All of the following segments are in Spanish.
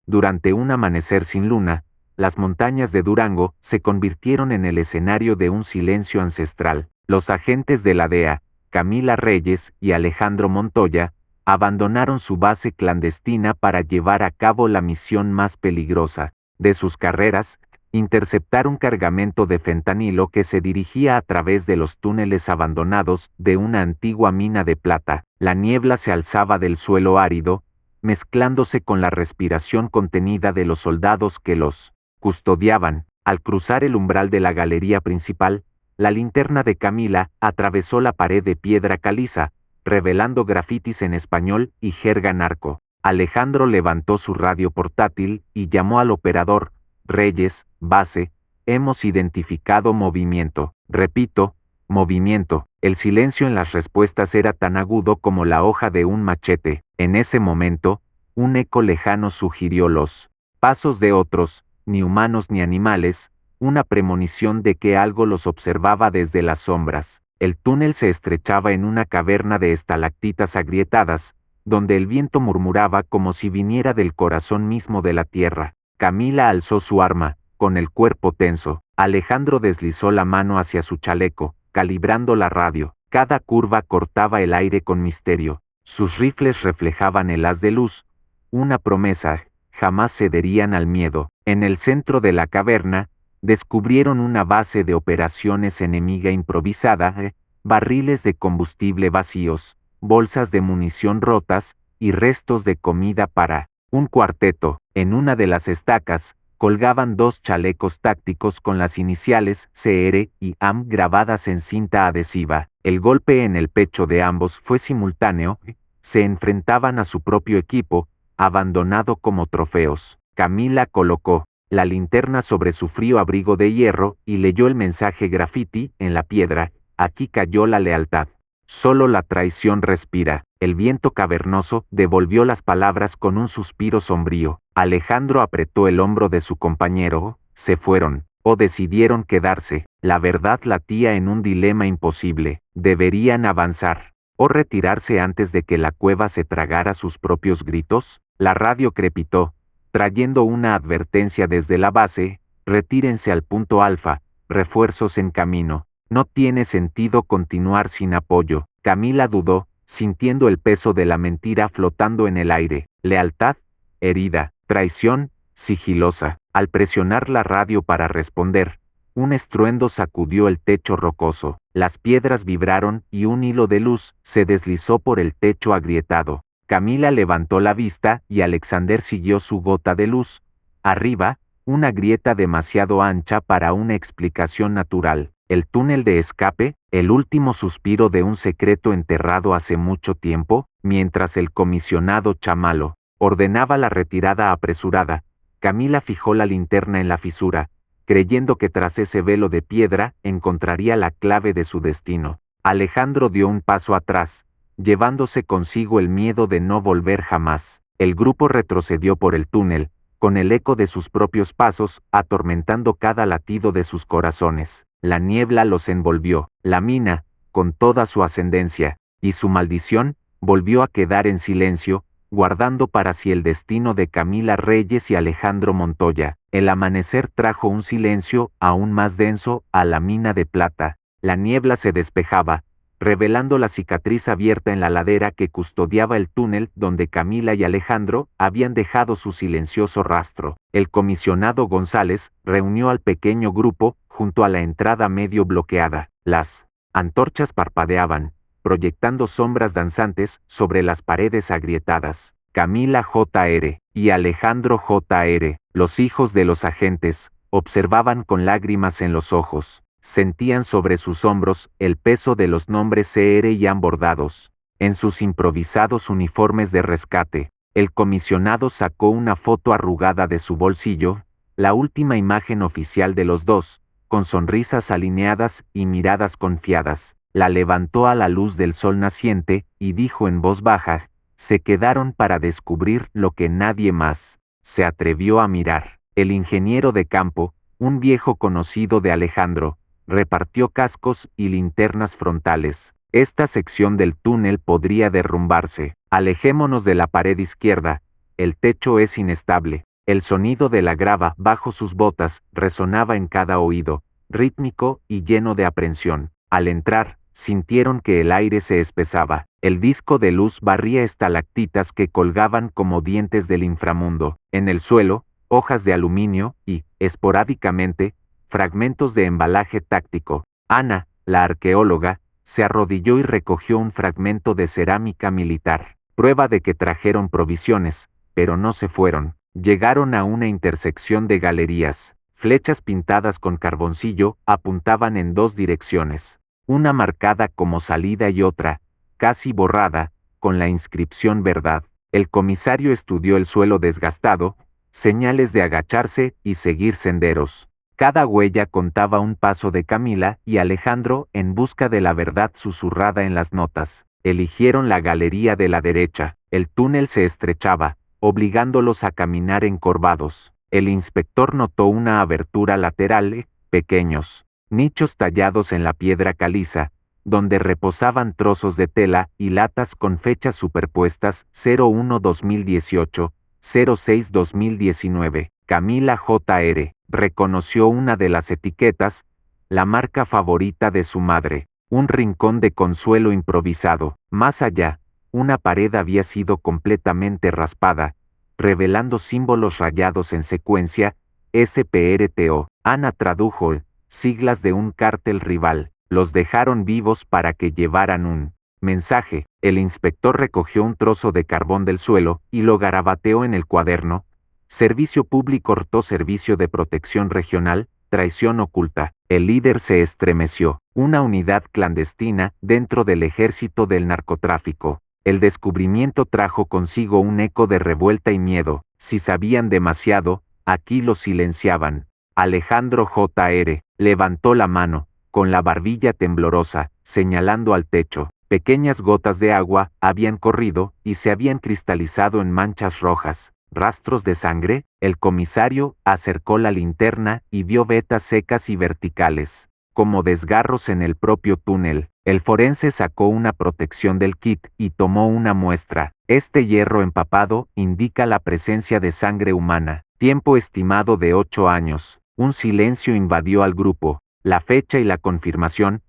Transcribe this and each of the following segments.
Durante un amanecer sin luna, las montañas de Durango se convirtieron en el escenario de un silencio ancestral. Los agentes de la DEA, Camila Reyes y Alejandro Montoya, abandonaron su base clandestina para llevar a cabo la misión más peligrosa de sus carreras: interceptar un cargamento de fentanilo que se dirigía a través de los túneles abandonados de una antigua mina de plata. La niebla se alzaba del suelo árido, mezclándose con la respiración contenida de los soldados que los custodiaban. Al cruzar el umbral de la galería principal, la linterna de Camila atravesó la pared de piedra caliza, revelando grafitis en español y jerga narco. Alejandro levantó su radio portátil y llamó al operador: Reyes, base, hemos identificado movimiento. Repito, movimiento. El silencio en las respuestas era tan agudo como la hoja de un machete. En ese momento, un eco lejano sugirió los pasos de otros, ni humanos ni animales, una premonición de que algo los observaba desde las sombras. El túnel se estrechaba en una caverna de estalactitas agrietadas, donde el viento murmuraba como si viniera del corazón mismo de la tierra. Camila alzó su arma, con el cuerpo tenso. Alejandro deslizó la mano hacia su chaleco, calibrando la radio. Cada curva cortaba el aire con misterio. Sus rifles reflejaban el haz de luz, una promesa: jamás cederían al miedo. En el centro de la caverna, descubrieron una base de operaciones enemiga improvisada, barriles de combustible vacíos, bolsas de munición rotas y restos de comida para un cuarteto. En una de las estacas, colgaban 2 chalecos tácticos con las iniciales CR y AM grabadas en cinta adhesiva. El golpe en el pecho de ambos fue simultáneo. Se enfrentaban a su propio equipo, abandonado como trofeos. Camila colocó la linterna sobre su frío abrigo de hierro y leyó el mensaje graffiti en la piedra: aquí cayó la lealtad. Solo la traición respira. El viento cavernoso devolvió las palabras con un suspiro sombrío. Alejandro apretó el hombro de su compañero. Se fueron, o decidieron quedarse. La verdad latía en un dilema imposible. ¿Deberían avanzar, o retirarse antes de que la cueva se tragara sus propios gritos? La radio crepitó, trayendo una advertencia desde la base: retírense al punto alfa, refuerzos en camino. No tiene sentido continuar sin apoyo. Camila dudó, sintiendo el peso de la mentira flotando en el aire. Lealtad, herida; traición, sigilosa. Al presionar la radio para responder, un estruendo sacudió el techo rocoso. Las piedras vibraron y un hilo de luz se deslizó por el techo agrietado. Camila levantó la vista y Alexander siguió su gota de luz. Arriba, una grieta demasiado ancha para una explicación natural. El túnel de escape, el último suspiro de un secreto enterrado hace mucho tiempo. Mientras el comisionado Chamalo ordenaba la retirada apresurada, Camila fijó la linterna en la fisura, creyendo que tras ese velo de piedra encontraría la clave de su destino. Alejandro dio un paso atrás, llevándose consigo el miedo de no volver jamás. El grupo retrocedió por el túnel, con el eco de sus propios pasos atormentando cada latido de sus corazones. La niebla los envolvió. La mina, con toda su ascendencia y su maldición, volvió a quedar en silencio, guardando para sí el destino de Camila Reyes y Alejandro Montoya. El amanecer trajo un silencio aún más denso a la mina de plata. La niebla se despejaba, revelando la cicatriz abierta en la ladera que custodiaba el túnel donde Camila y Alejandro habían dejado su silencioso rastro. El comisionado González reunió al pequeño grupo junto a la entrada medio bloqueada. Las antorchas parpadeaban, proyectando sombras danzantes sobre las paredes agrietadas. Camila Jr. y Alejandro Jr., los hijos de los agentes, observaban con lágrimas en los ojos. Sentían sobre sus hombros el peso de los nombres CR y AM bordados en sus improvisados uniformes de rescate. El comisionado sacó una foto arrugada de su bolsillo, la última imagen oficial de los dos, con sonrisas alineadas y miradas confiadas. La levantó a la luz del sol naciente y dijo en voz baja: se quedaron para descubrir lo que nadie más se atrevió a mirar. El ingeniero de campo, un viejo conocido de Alejandro, repartió cascos y linternas frontales. Esta sección del túnel podría derrumbarse. Alejémonos de la pared izquierda. El techo es inestable. El sonido de la grava bajo sus botas resonaba en cada oído, rítmico y lleno de aprensión. Al entrar, sintieron que el aire se espesaba. El disco de luz barría estalactitas que colgaban como dientes del inframundo. En el suelo, hojas de aluminio y, esporádicamente, fragmentos de embalaje táctico. Ana, la arqueóloga, se arrodilló y recogió un fragmento de cerámica militar. Prueba de que trajeron provisiones, pero no se fueron. Llegaron a una intersección de galerías. Flechas pintadas con carboncillo apuntaban en dos direcciones, una marcada como salida y otra, casi borrada, con la inscripción verdad. El comisario estudió el suelo desgastado, señales de agacharse y seguir senderos. Cada huella contaba un paso de Camila y Alejandro en busca de la verdad susurrada en las notas. Eligieron la galería de la derecha. El túnel se estrechaba, obligándolos a caminar encorvados. El inspector notó una abertura lateral, pequeños nichos tallados en la piedra caliza, donde reposaban trozos de tela y latas con fechas superpuestas 01-2018, 06-2019. Camila Jr. reconoció una de las etiquetas, la marca favorita de su madre, un rincón de consuelo improvisado. Más allá, una pared había sido completamente raspada, revelando símbolos rayados en secuencia, SPRTO. Ana tradujo, siglas de un cártel rival. Los dejaron vivos para que llevaran un mensaje. El inspector recogió un trozo de carbón del suelo y lo garabateó en el cuaderno. Servicio público cortó servicio de protección regional, traición oculta. El líder se estremeció. Una unidad clandestina dentro del ejército del narcotráfico. El descubrimiento trajo consigo un eco de revuelta y miedo. Si sabían demasiado, aquí lo silenciaban. Alejandro Jr. levantó la mano, con la barbilla temblorosa, señalando al techo. Pequeñas gotas de agua habían corrido y se habían cristalizado en manchas rojas. ¿Rastros de sangre? El comisario acercó la linterna y vio vetas secas y verticales, como desgarros en el propio túnel. El forense sacó una protección del kit y tomó una muestra. Este hierro empapado indica la presencia de sangre humana. Tiempo estimado de 8 años. Un silencio invadió al grupo. La fecha y la confirmación.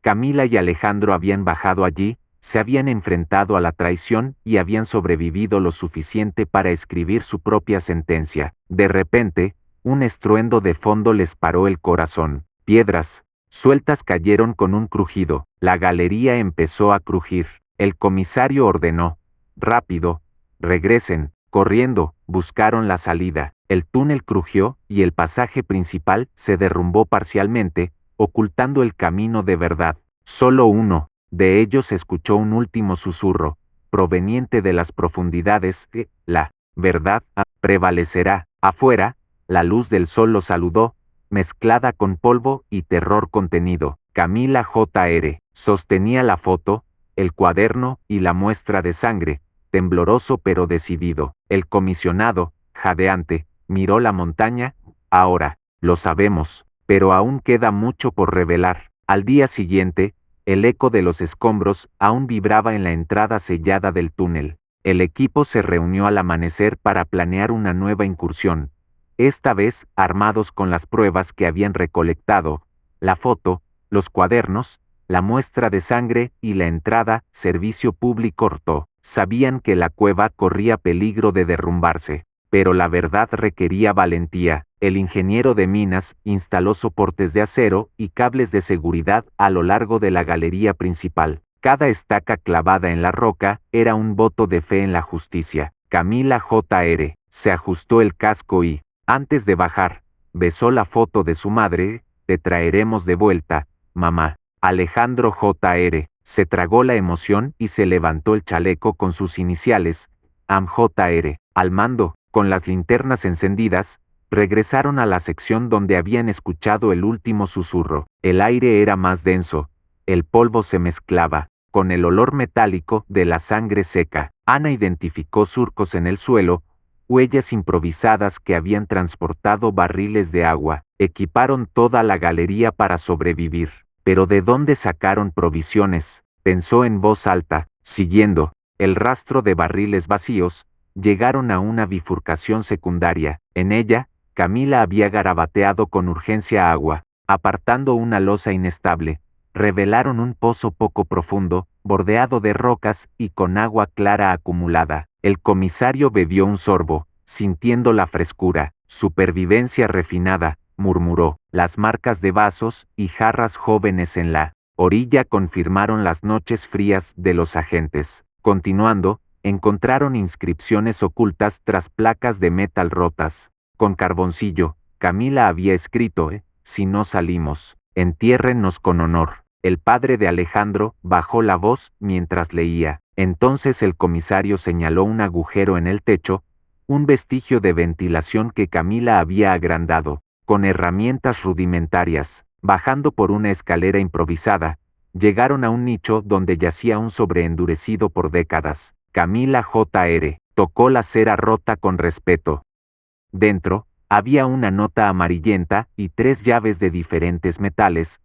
Camila y Alejandro habían bajado allí, se habían enfrentado a la traición y habían sobrevivido lo suficiente para escribir su propia sentencia. De repente, un estruendo de fondo les paró el corazón. Piedras sueltas cayeron con un crujido. La galería empezó a crujir. El comisario ordenó: rápido, regresen. Corriendo, buscaron la salida. El túnel crujió y el pasaje principal se derrumbó parcialmente, ocultando el camino de verdad. Solo uno de ellos escuchó un último susurro, proveniente de las profundidades, que la verdad prevalecerá. Afuera, la luz del sol los saludó, mezclada con polvo y terror contenido. Camila Jr. sostenía la foto, el cuaderno y la muestra de sangre, tembloroso pero decidido. El comisionado, jadeante, miró la montaña. Ahora, lo sabemos, pero aún queda mucho por revelar. Al día siguiente, el eco de los escombros aún vibraba en la entrada sellada del túnel. El equipo se reunió al amanecer para planear una nueva incursión, esta vez armados con las pruebas que habían recolectado, la foto, los cuadernos, la muestra de sangre y la entrada. Servicio público cortó. Sabían que la cueva corría peligro de derrumbarse, pero la verdad requería valentía. El ingeniero de minas instaló soportes de acero y cables de seguridad a lo largo de la galería principal. Cada estaca clavada en la roca era un voto de fe en la justicia. Camila Jr. se ajustó el casco y, antes de bajar, besó la foto de su madre. Te traeremos de vuelta, mamá. Alejandro Jr. se tragó la emoción y se levantó el chaleco con sus iniciales, AM Jr. Al mando, con las linternas encendidas, regresaron a la sección donde habían escuchado el último susurro. El aire era más denso, el polvo se mezclaba con el olor metálico de la sangre seca. Ana identificó surcos en el suelo, huellas improvisadas que habían transportado barriles de agua. Equiparon toda la galería para sobrevivir. ¿Pero de dónde sacaron provisiones?, pensó en voz alta, siguiendo el rastro de barriles vacíos. llegaron a una bifurcación secundaria. En ella, Camila había garabateado con urgencia agua. Apartando una losa inestable, revelaron un pozo poco profundo, bordeado de rocas y con agua clara acumulada. El comisario bebió un sorbo, sintiendo la frescura. Supervivencia refinada, murmuró. Las marcas de vasos y jarras jóvenes en la orilla confirmaron las noches frías de los agentes. Continuando, encontraron inscripciones ocultas tras placas de metal rotas. Con carboncillo, Camila había escrito, si no salimos, entiérrennos con honor. El padre de Alejandro bajó la voz mientras leía. Entonces el comisario señaló un agujero en el techo, un vestigio de ventilación que Camila había agrandado, con herramientas rudimentarias. Bajando por una escalera improvisada, llegaron a un nicho donde yacía un sobre endurecido por décadas. Camila Jr. tocó la cera rota con respeto. Dentro, había una nota amarillenta y 3 llaves de diferentes metales,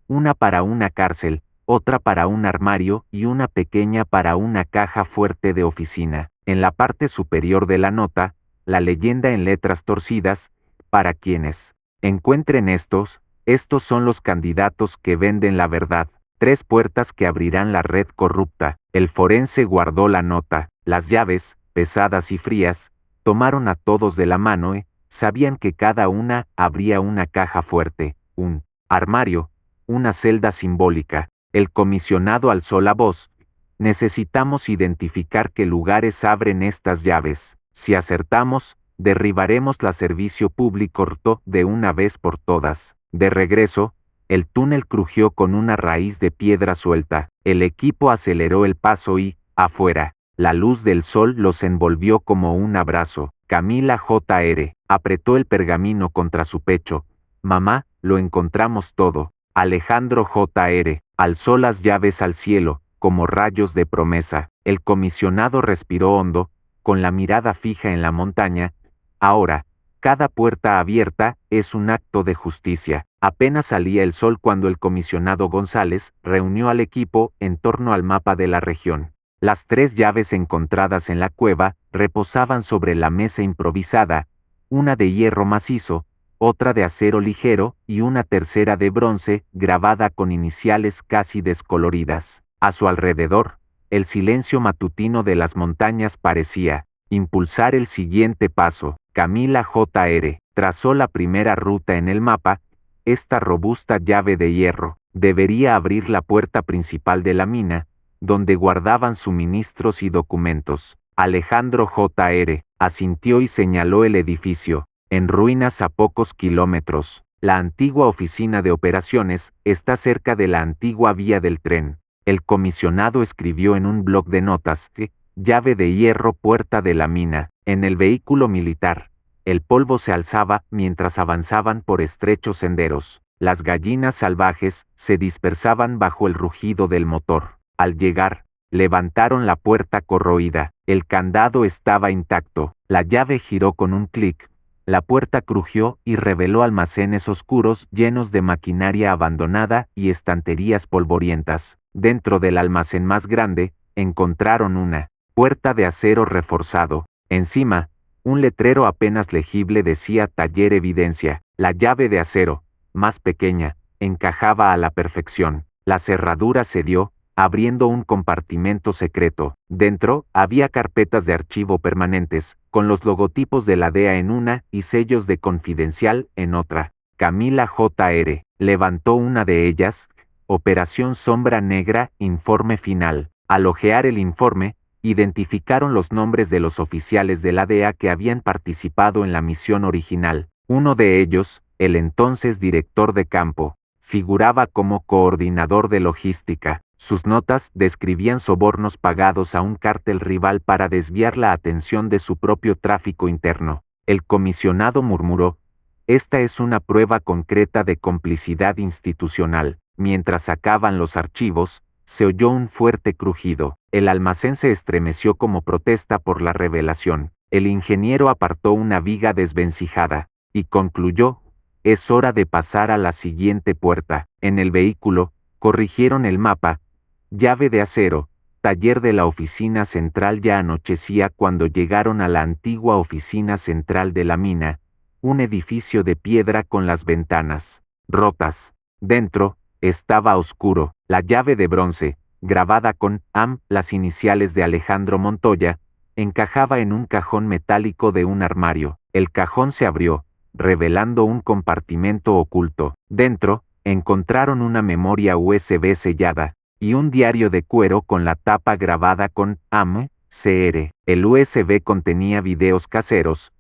una para una cárcel, otra para un armario y una pequeña para una caja fuerte de oficina. En la parte superior de la nota, la leyenda en letras torcidas, para quienes encuentren estos son los candidatos que venden la verdad. 3 puertas que abrirán la red corrupta. El forense guardó la nota. Las llaves, pesadas y frías, tomaron a todos de la mano sabían que cada una abría una caja fuerte, un armario, una celda simbólica. El comisionado alzó la voz. Necesitamos identificar qué lugares abren estas llaves. Si acertamos, derribaremos la servicio público de una vez por todas. De regreso, el túnel crujió con una raíz de piedra suelta. El equipo aceleró el paso y, afuera, la luz del sol los envolvió como un abrazo. Camila Jr. apretó el pergamino contra su pecho. Mamá, lo encontramos todo. Alejandro Jr. alzó las llaves al cielo, como rayos de promesa. El comisionado respiró hondo, con la mirada fija en la montaña. Ahora, cada puerta abierta es un acto de justicia. Apenas salía el sol cuando el comisionado González reunió al equipo en torno al mapa de la región. Las 3 llaves encontradas en la cueva reposaban sobre la mesa improvisada, una de hierro macizo, otra de acero ligero y una tercera de bronce grabada con iniciales casi descoloridas. A su alrededor, el silencio matutino de las montañas parecía impulsar el siguiente paso. Camila Jr. trazó la primera ruta en el mapa. Esta robusta llave de hierro debería abrir la puerta principal de la mina, donde guardaban suministros y documentos. Alejandro Jr. asintió y señaló el edificio, en ruinas a pocos kilómetros. La antigua oficina de operaciones está cerca de la antigua vía del tren. El comisionado escribió en un bloc de notas, llave de hierro, puerta de la mina. En el vehículo militar, el polvo se alzaba mientras avanzaban por estrechos senderos. Las gallinas salvajes se dispersaban bajo el rugido del motor. Al llegar, levantaron la puerta corroída. El candado estaba intacto. La llave giró con un clic. La puerta crujió y reveló almacenes oscuros llenos de maquinaria abandonada y estanterías polvorientas. Dentro del almacén más grande, encontraron una puerta de acero reforzado. Encima, un letrero apenas legible decía Taller Evidencia. La llave de acero, más pequeña, encajaba a la perfección. La cerradura cedió, abriendo un compartimento secreto. Dentro, había carpetas de archivo permanentes, con los logotipos de la DEA en una y sellos de confidencial en otra. Camila Jr. levantó una de ellas. Operación Sombra Negra, informe final. Al hojear el informe, identificaron los nombres de los oficiales de la DEA que habían participado en la misión original. Uno de ellos, el entonces director de campo, figuraba como coordinador de logística. Sus notas describían sobornos pagados a un cártel rival para desviar la atención de su propio tráfico interno. El comisionado murmuró: esta es una prueba concreta de complicidad institucional. Mientras sacaban los archivos, se oyó un fuerte crujido. El almacén se estremeció como protesta por la revelación. El ingeniero apartó una viga desvencijada y concluyó: es hora de pasar a la siguiente puerta. En el vehículo, corrigieron el mapa. Llave de acero, taller de la oficina central ya anochecía cuando llegaron a la antigua oficina central de la mina, un edificio de piedra con las ventanas rotas. Dentro, estaba oscuro. La llave de bronce, grabada con AM, las iniciales de Alejandro Montoya, encajaba en un cajón metálico de un armario. El cajón se abrió, revelando un compartimento oculto. Dentro, encontraron una memoria USB sellada y un diario de cuero con la tapa grabada con AM, CR. El USB contenía videos caseros,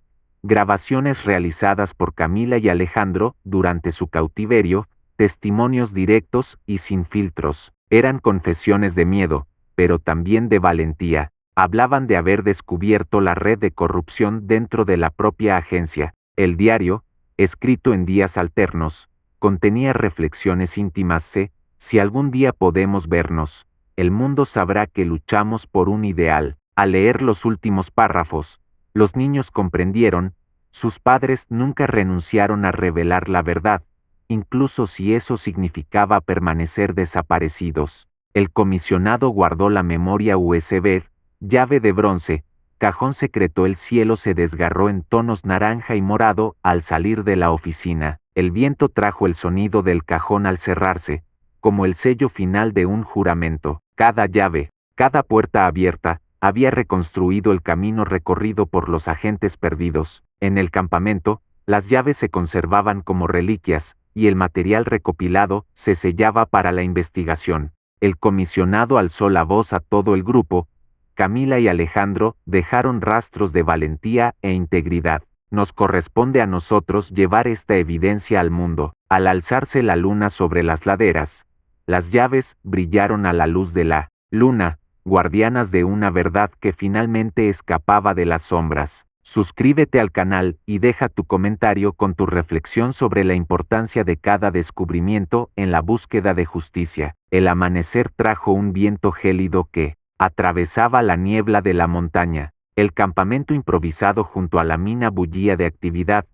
grabaciones realizadas por Camila y Alejandro durante su cautiverio, testimonios directos y sin filtros. Eran confesiones de miedo, pero también de valentía. Hablaban de haber descubierto la red de corrupción dentro de la propia agencia. El diario, escrito en días alternos, contenía reflexiones íntimas. Si algún día podemos vernos, el mundo sabrá que luchamos por un ideal. Al leer los últimos párrafos, los niños comprendieron, sus padres nunca renunciaron a revelar la verdad, incluso si eso significaba permanecer desaparecidos. El comisionado guardó la memoria USB, llave de bronce, cajón secreto. El cielo se desgarró en tonos naranja y morado al salir de la oficina. El viento trajo el sonido del cajón al cerrarse, como el sello final de un juramento. Cada llave, cada puerta abierta, había reconstruido el camino recorrido por los agentes perdidos. En el campamento, las llaves se conservaban como reliquias, y el material recopilado se sellaba para la investigación. El comisionado alzó la voz a todo el grupo. Camila y Alejandro dejaron rastros de valentía e integridad. Nos corresponde a nosotros llevar esta evidencia al mundo. Al alzarse la luna sobre las laderas, las llaves brillaron a la luz de la luna, guardianas de una verdad que finalmente escapaba de las sombras. Suscríbete al canal y deja tu comentario con tu reflexión sobre la importancia de cada descubrimiento en la búsqueda de justicia. El amanecer trajo un viento gélido que atravesaba la niebla de la montaña. El campamento improvisado junto a la mina bullía de actividad.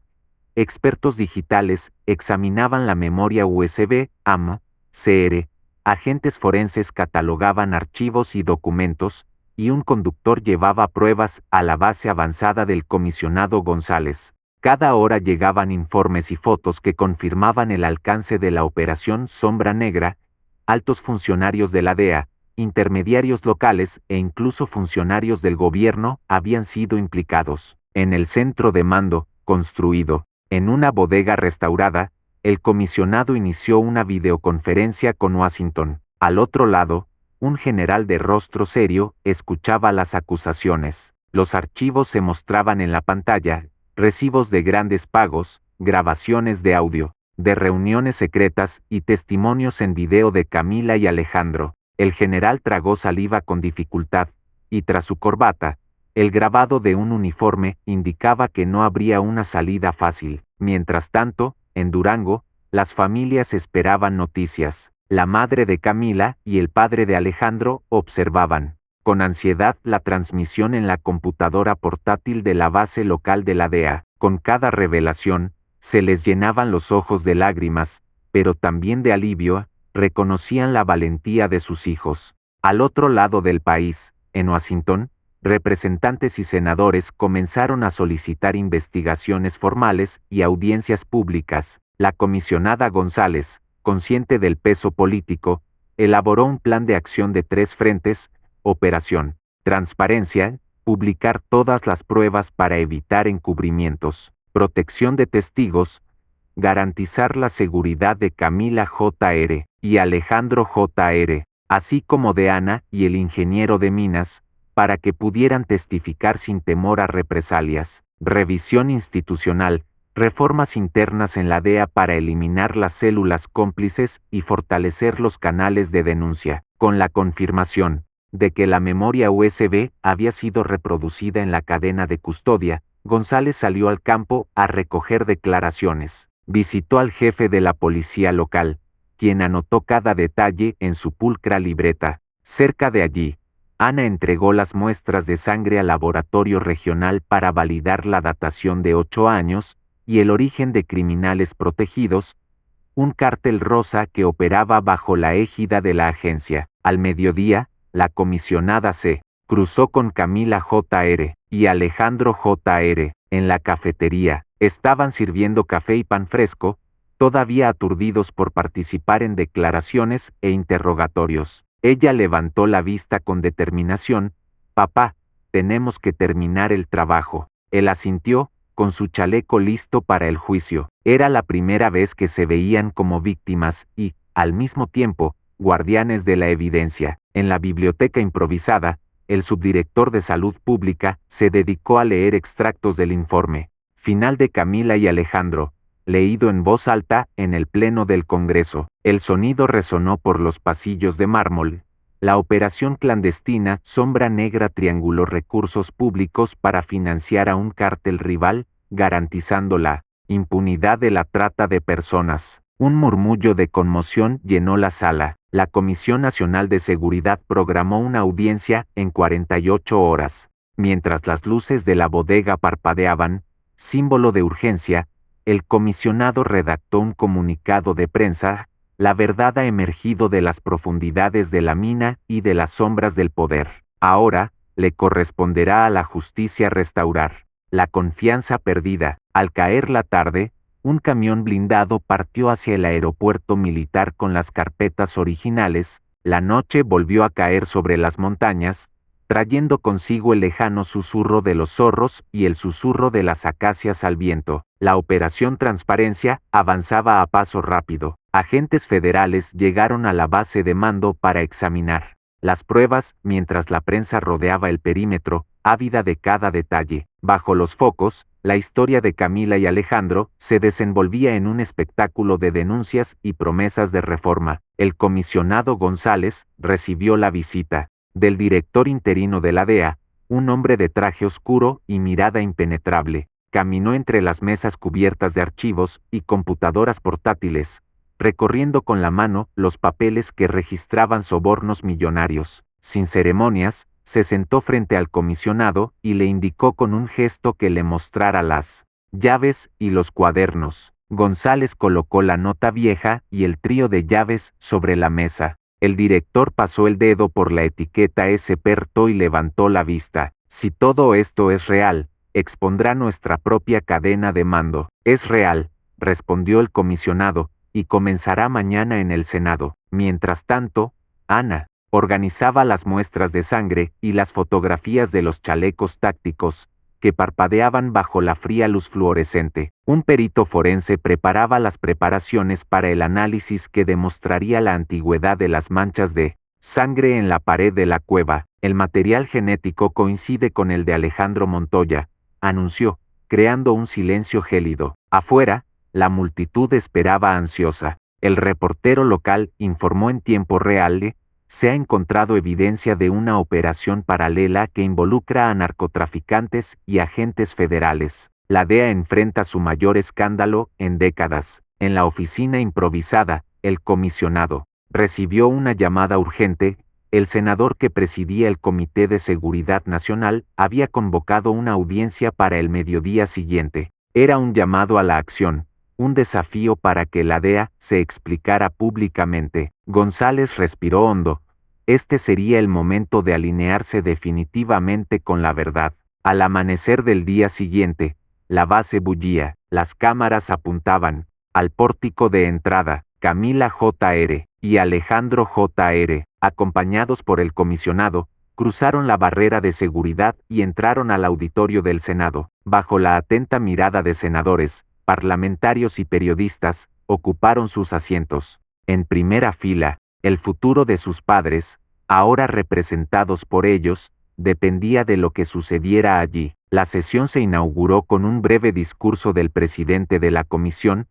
Expertos digitales examinaban la memoria USB, AM, CR, agentes forenses catalogaban archivos y documentos, y un conductor llevaba pruebas a la base avanzada del comisionado González. Cada hora llegaban informes y fotos que confirmaban el alcance de la operación Sombra Negra. Altos funcionarios de la DEA, intermediarios locales e incluso funcionarios del gobierno habían sido implicados. En el centro de mando, construido en una bodega restaurada, el comisionado inició una videoconferencia con Washington. Al otro lado, un general de rostro serio escuchaba las acusaciones. Los archivos se mostraban en la pantalla, recibos de grandes pagos, grabaciones de audio, de reuniones secretas y testimonios en video de Camila y Alejandro. El general tragó saliva con dificultad, y tras su corbata, el grabado de un uniforme indicaba que no habría una salida fácil. Mientras tanto, en Durango, las familias esperaban noticias. La madre de Camila y el padre de Alejandro observaban con ansiedad la transmisión en la computadora portátil de la base local de la DEA. Con cada revelación, se les llenaban los ojos de lágrimas, pero también de alivio. Reconocían la valentía de sus hijos. Al otro lado del país, en Washington, representantes y senadores comenzaron a solicitar investigaciones formales y audiencias públicas. La comisionada González, consciente del peso político, elaboró un plan de acción de 3 frentes: operación, transparencia, publicar todas las pruebas para evitar encubrimientos, protección de testigos, garantizar la seguridad de Camila Jr. y Alejandro Jr., así como de Ana y el ingeniero de minas, para que pudieran testificar sin temor a represalias. Revisión institucional, reformas internas en la DEA para eliminar las células cómplices y fortalecer los canales de denuncia. Con la confirmación de que la memoria USB había sido reproducida en la cadena de custodia, González salió al campo a recoger declaraciones. Visitó al jefe de la policía local, quien anotó cada detalle en su pulcra libreta. Cerca de allí, Ana entregó las muestras de sangre al laboratorio regional para validar la datación de 8 años y el origen de criminales protegidos, un cártel rosa que operaba bajo la égida de la agencia. Al mediodía, La comisionada se cruzó con Camila Jr. y Alejandro Jr. en la cafetería. Estaban sirviendo café y pan fresco, todavía aturdidos por participar en declaraciones e interrogatorios. Ella levantó la vista con determinación. Papá, tenemos que terminar el trabajo. Él asintió, con su chaleco listo para el juicio. Era la primera vez que se veían como víctimas y, al mismo tiempo, guardianes de la evidencia. En la biblioteca improvisada, el subdirector de Salud Pública se dedicó a leer extractos del informe final de Camila y Alejandro, leído en voz alta en el Pleno del Congreso. El sonido resonó por los pasillos de mármol. La operación clandestina Sombra Negra trianguló recursos públicos para financiar a un cártel rival, garantizando la impunidad de la trata de personas. Un murmullo de conmoción llenó la sala. La Comisión Nacional de Seguridad programó una audiencia en 48 horas. Mientras las luces de la bodega parpadeaban, símbolo de urgencia, el comisionado redactó un comunicado de prensa. La verdad ha emergido de las profundidades de la mina y de las sombras del poder. Ahora, le corresponderá a la justicia restaurar la confianza perdida. Al caer la tarde, un camión blindado partió hacia el aeropuerto militar con las carpetas originales. La noche volvió a caer sobre las montañas, trayendo consigo el lejano susurro de los zorros y el susurro de las acacias al viento. La operación Transparencia avanzaba a paso rápido. Agentes federales llegaron a la base de mando para examinar las pruebas, mientras la prensa rodeaba el perímetro, ávida de cada detalle. Bajo los focos, la historia de Camila y Alejandro se desenvolvía en un espectáculo de denuncias y promesas de reforma. El comisionado González recibió la visita del director interino de la DEA, un hombre de traje oscuro y mirada impenetrable. Caminó entre las mesas cubiertas de archivos y computadoras portátiles, recorriendo con la mano los papeles que registraban sobornos millonarios. Sin ceremonias, se sentó frente al comisionado y le indicó con un gesto que le mostrara las llaves y los cuadernos. González colocó la nota vieja y el trío de llaves sobre la mesa. El director pasó el dedo por la etiqueta experto y levantó la vista. Si todo esto es real, expondrá nuestra propia cadena de mando. Es real, respondió el comisionado, y comenzará mañana en el Senado. Mientras tanto, Ana organizaba las muestras de sangre y las fotografías de los chalecos tácticos, que parpadeaban bajo la fría luz fluorescente. Un perito forense preparaba las preparaciones para el análisis que demostraría la antigüedad de las manchas de sangre en la pared de la cueva. El material genético coincide con el de Alejandro Montoya, anunció, creando un silencio gélido. Afuera, la multitud esperaba ansiosa. El reportero local informó en tiempo real: se ha encontrado evidencia de una operación paralela que involucra a narcotraficantes y agentes federales. La DEA enfrenta su mayor escándalo en décadas. En la oficina improvisada, el comisionado recibió una llamada urgente. El senador que presidía el Comité de Seguridad Nacional había convocado una audiencia para el mediodía siguiente. Era un llamado a la acción, un desafío para que la DEA se explicara públicamente. González respiró hondo. Este sería el momento de alinearse definitivamente con la verdad. Al amanecer del día siguiente, la base bullía, las cámaras apuntaban al pórtico de entrada. Camila Jr. y Alejandro Jr., acompañados por el comisionado, cruzaron la barrera de seguridad y entraron al auditorio del Senado. Bajo la atenta mirada de senadores, parlamentarios y periodistas, ocuparon sus asientos. En primera fila, el futuro de sus padres, ahora representados por ellos, dependía de lo que sucediera allí. La sesión se inauguró con un breve discurso del presidente de la comisión.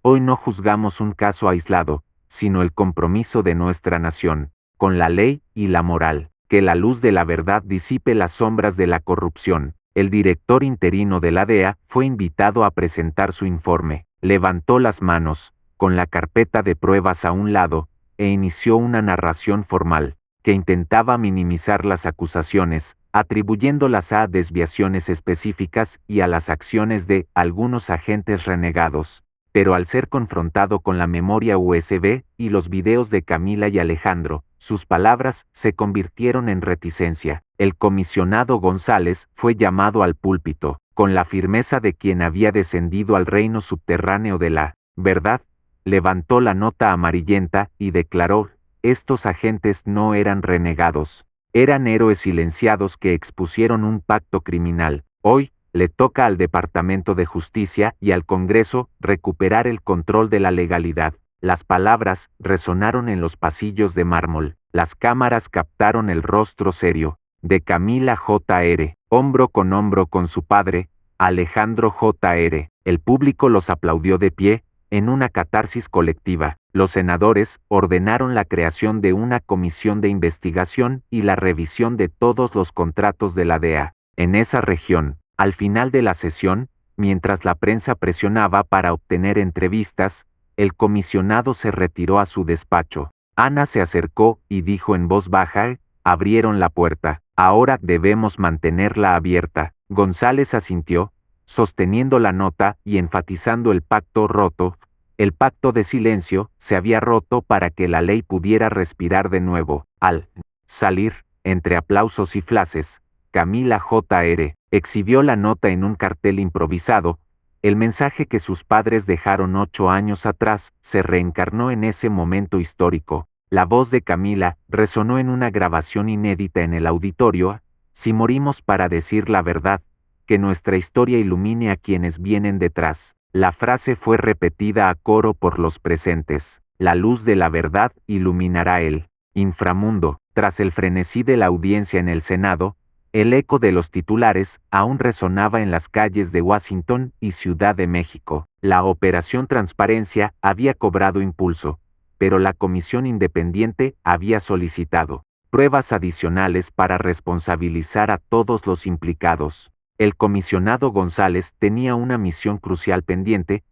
Hoy no juzgamos un caso aislado, sino el compromiso de nuestra nación, con la ley y la moral, que la luz de la verdad disipe las sombras de la corrupción. El director interino de la DEA fue invitado a presentar su informe. Levantó las manos, con la carpeta de pruebas a un lado, e inició una narración formal, que intentaba minimizar las acusaciones, atribuyéndolas a desviaciones específicas y a las acciones de algunos agentes renegados. pero al ser confrontado con la memoria USB y los videos de Camila y Alejandro, sus palabras se convirtieron en reticencia. El comisionado González fue llamado al púlpito, con la firmeza de quien había descendido al reino subterráneo de la verdad. Levantó la nota amarillenta y declaró: estos agentes no eran renegados, eran héroes silenciados que expusieron un pacto criminal. Hoy le toca al Departamento de Justicia y al Congreso recuperar el control de la legalidad. Las palabras resonaron en los pasillos de mármol. Las cámaras captaron el rostro serio de Camila J.R., hombro con su padre, Alejandro J.R. El público los aplaudió de pie, en una catarsis colectiva. Los senadores ordenaron la creación de una comisión de investigación y la revisión de todos los contratos de la DEA en esa región. Al final de la sesión, mientras la prensa presionaba para obtener entrevistas, el comisionado se retiró a su despacho. Ana se acercó y dijo en voz baja: abrieron la puerta, ahora debemos mantenerla abierta. González asintió, sosteniendo la nota y enfatizando el pacto roto. El pacto de silencio se había roto para que la ley pudiera respirar de nuevo. Al salir, entre aplausos y flashes, Camila J.R. exhibió la nota en un cartel improvisado. El mensaje que sus padres dejaron 8 años atrás se reencarnó en ese momento histórico. La voz de Camila resonó en una grabación inédita en el auditorio: si morimos para decir la verdad, que nuestra historia ilumine a quienes vienen detrás. La frase fue repetida a coro por los presentes. La luz de la verdad iluminará el inframundo. Tras el frenesí de la audiencia en el Senado, el eco de los titulares aún resonaba en las calles de Washington y Ciudad de México. La Operación Transparencia había cobrado impulso, pero la Comisión Independiente había solicitado pruebas adicionales para responsabilizar a todos los implicados. El comisionado González tenía una misión crucial pendiente: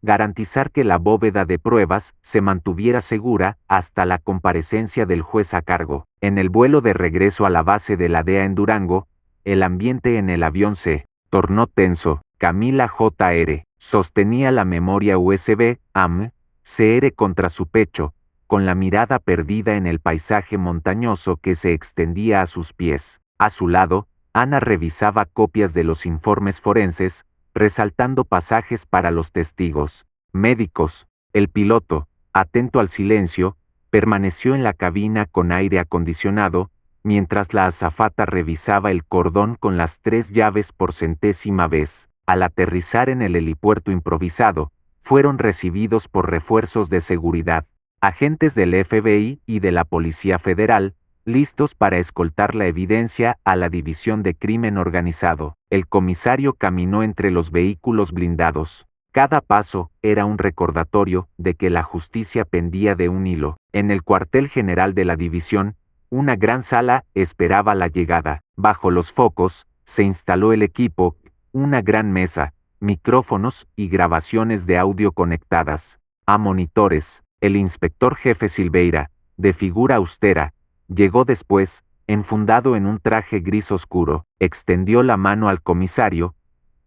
garantizar que la bóveda de pruebas se mantuviera segura hasta la comparecencia del juez a cargo. En el vuelo de regreso a la base de la DEA en Durango, el ambiente en el avión se tornó tenso. Camila J.R. sostenía la memoria USB AM-CR contra su pecho, con la mirada perdida en el paisaje montañoso que se extendía a sus pies. A su lado, Ana revisaba copias de los informes forenses, resaltando pasajes para los testigos médicos. El piloto, atento al silencio, permaneció en la cabina con aire acondicionado, mientras la azafata revisaba el cordón con las 3 llaves por 100ª vez. Al aterrizar en el helipuerto improvisado, fueron recibidos por refuerzos de seguridad, agentes del FBI y de la Policía Federal, listos para escoltar la evidencia a la División de Crimen Organizado. El comisario caminó entre los vehículos blindados. Cada paso era un recordatorio de que la justicia pendía de un hilo. En el cuartel general de la división, una gran sala esperaba la llegada. Bajo los focos, se instaló el equipo, una gran mesa, micrófonos y grabaciones de audio conectadas a monitores. El inspector jefe Silveira, de figura austera, llegó después, enfundado en un traje gris oscuro. Extendió la mano al comisario: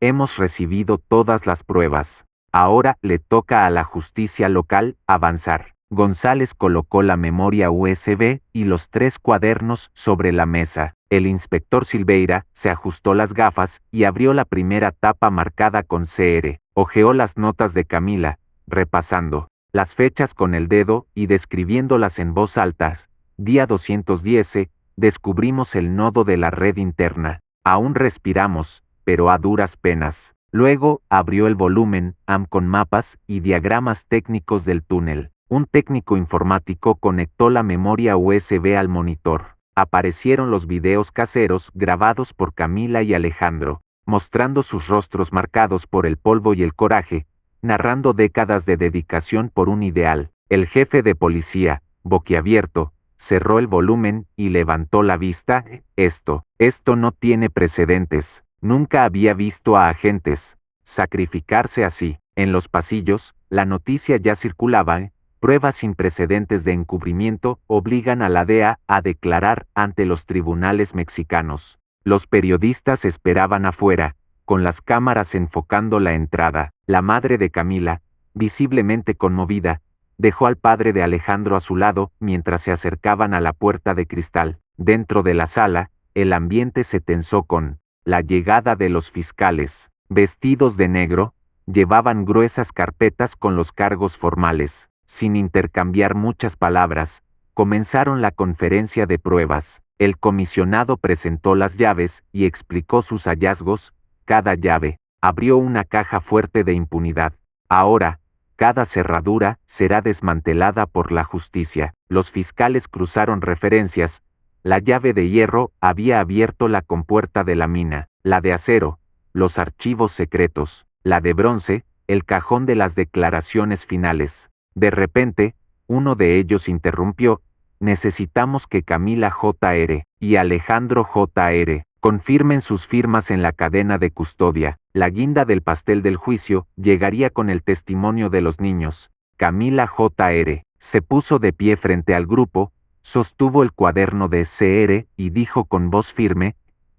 hemos recibido todas las pruebas. Ahora le toca a la justicia local avanzar. González colocó la memoria USB y los 3 cuadernos sobre la mesa. El inspector Silveira se ajustó las gafas y abrió la primera tapa marcada con CR. Hojeó las notas de Camila, repasando las fechas con el dedo y describiéndolas en voz alta. Día 210, descubrimos el nodo de la red interna. Aún respiramos, pero a duras penas. Luego, abrió el volumen AM con mapas y diagramas técnicos del túnel. Un técnico informático conectó la memoria USB al monitor. Aparecieron los videos caseros grabados por Camila y Alejandro, mostrando sus rostros marcados por el polvo y el coraje, narrando décadas de dedicación por un ideal. El jefe de policía, boquiabierto, cerró el volumen y levantó la vista. Esto no tiene precedentes. Nunca había visto a agentes sacrificarse así. En los pasillos, la noticia ya circulaba. Pruebas sin precedentes de encubrimiento obligan a la DEA a declarar ante los tribunales mexicanos. Los periodistas esperaban afuera, con las cámaras enfocando la entrada. La madre de Camila, visiblemente conmovida, dejó al padre de Alejandro a su lado mientras se acercaban a la puerta de cristal. Dentro de la sala, el ambiente se tensó con la llegada de los fiscales. Vestidos de negro, llevaban gruesas carpetas con los cargos formales. Sin intercambiar muchas palabras, comenzaron la conferencia de pruebas. El comisionado presentó las llaves y explicó sus hallazgos. Cada llave abrió una caja fuerte de impunidad. Ahora, cada cerradura será desmantelada por la justicia. Los fiscales cruzaron referencias. La llave de hierro había abierto la compuerta de la mina, la de acero, los archivos secretos, la de bronce, el cajón de las declaraciones finales. De repente, uno de ellos interrumpió: necesitamos que Camila J.R. y Alejandro J.R. confirmen sus firmas en la cadena de custodia. La guinda del pastel del juicio llegaría con el testimonio de los niños. Camila J.R. se puso de pie frente al grupo, sostuvo el cuaderno de CR y dijo con voz firme: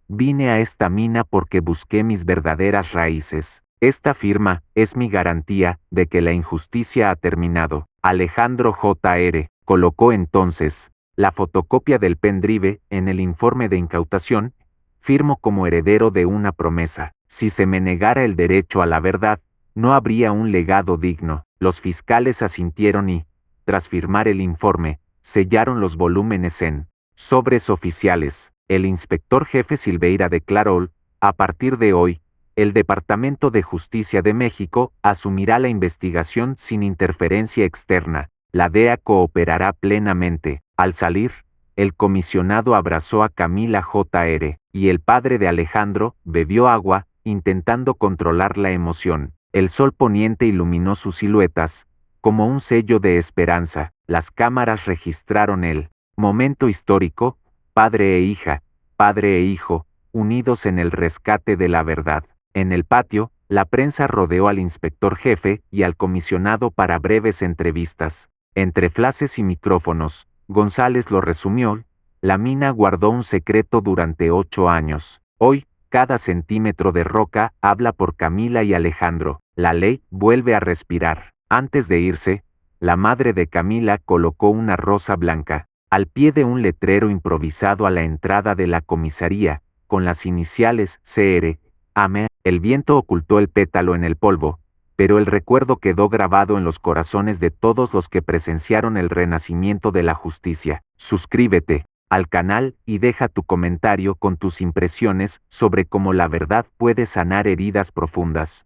vine a esta mina porque busqué mis verdaderas raíces. Esta firma es mi garantía de que la injusticia ha terminado. Alejandro J.R. colocó entonces la fotocopia del pendrive en el informe de incautación. Firmo como heredero de una promesa. Si se me negara el derecho a la verdad, no habría un legado digno. Los fiscales asintieron y, tras firmar el informe, sellaron los volúmenes en sobres oficiales. El inspector jefe Silveira declaró: a partir de hoy, el Departamento de Justicia de México asumirá la investigación sin interferencia externa. La DEA cooperará plenamente. Al salir, el comisionado abrazó a Camila J.R. y el padre de Alejandro bebió agua, intentando controlar la emoción. El sol poniente iluminó sus siluetas, como un sello de esperanza. Las cámaras registraron el momento histórico: padre e hija, padre e hijo, unidos en el rescate de la verdad. En el patio, la prensa rodeó al inspector jefe y al comisionado para breves entrevistas. Entre flashes y micrófonos, González lo resumió: la mina guardó un secreto durante 8 años. Hoy, cada centímetro de roca habla por Camila y Alejandro. La ley vuelve a respirar. Antes de irse, la madre de Camila colocó una rosa blanca al pie de un letrero improvisado a la entrada de la comisaría, con las iniciales CR. Ame. El viento ocultó el pétalo en el polvo, pero el recuerdo quedó grabado en los corazones de todos los que presenciaron el renacimiento de la justicia. Suscríbete al canal y deja tu comentario con tus impresiones sobre cómo la verdad puede sanar heridas profundas.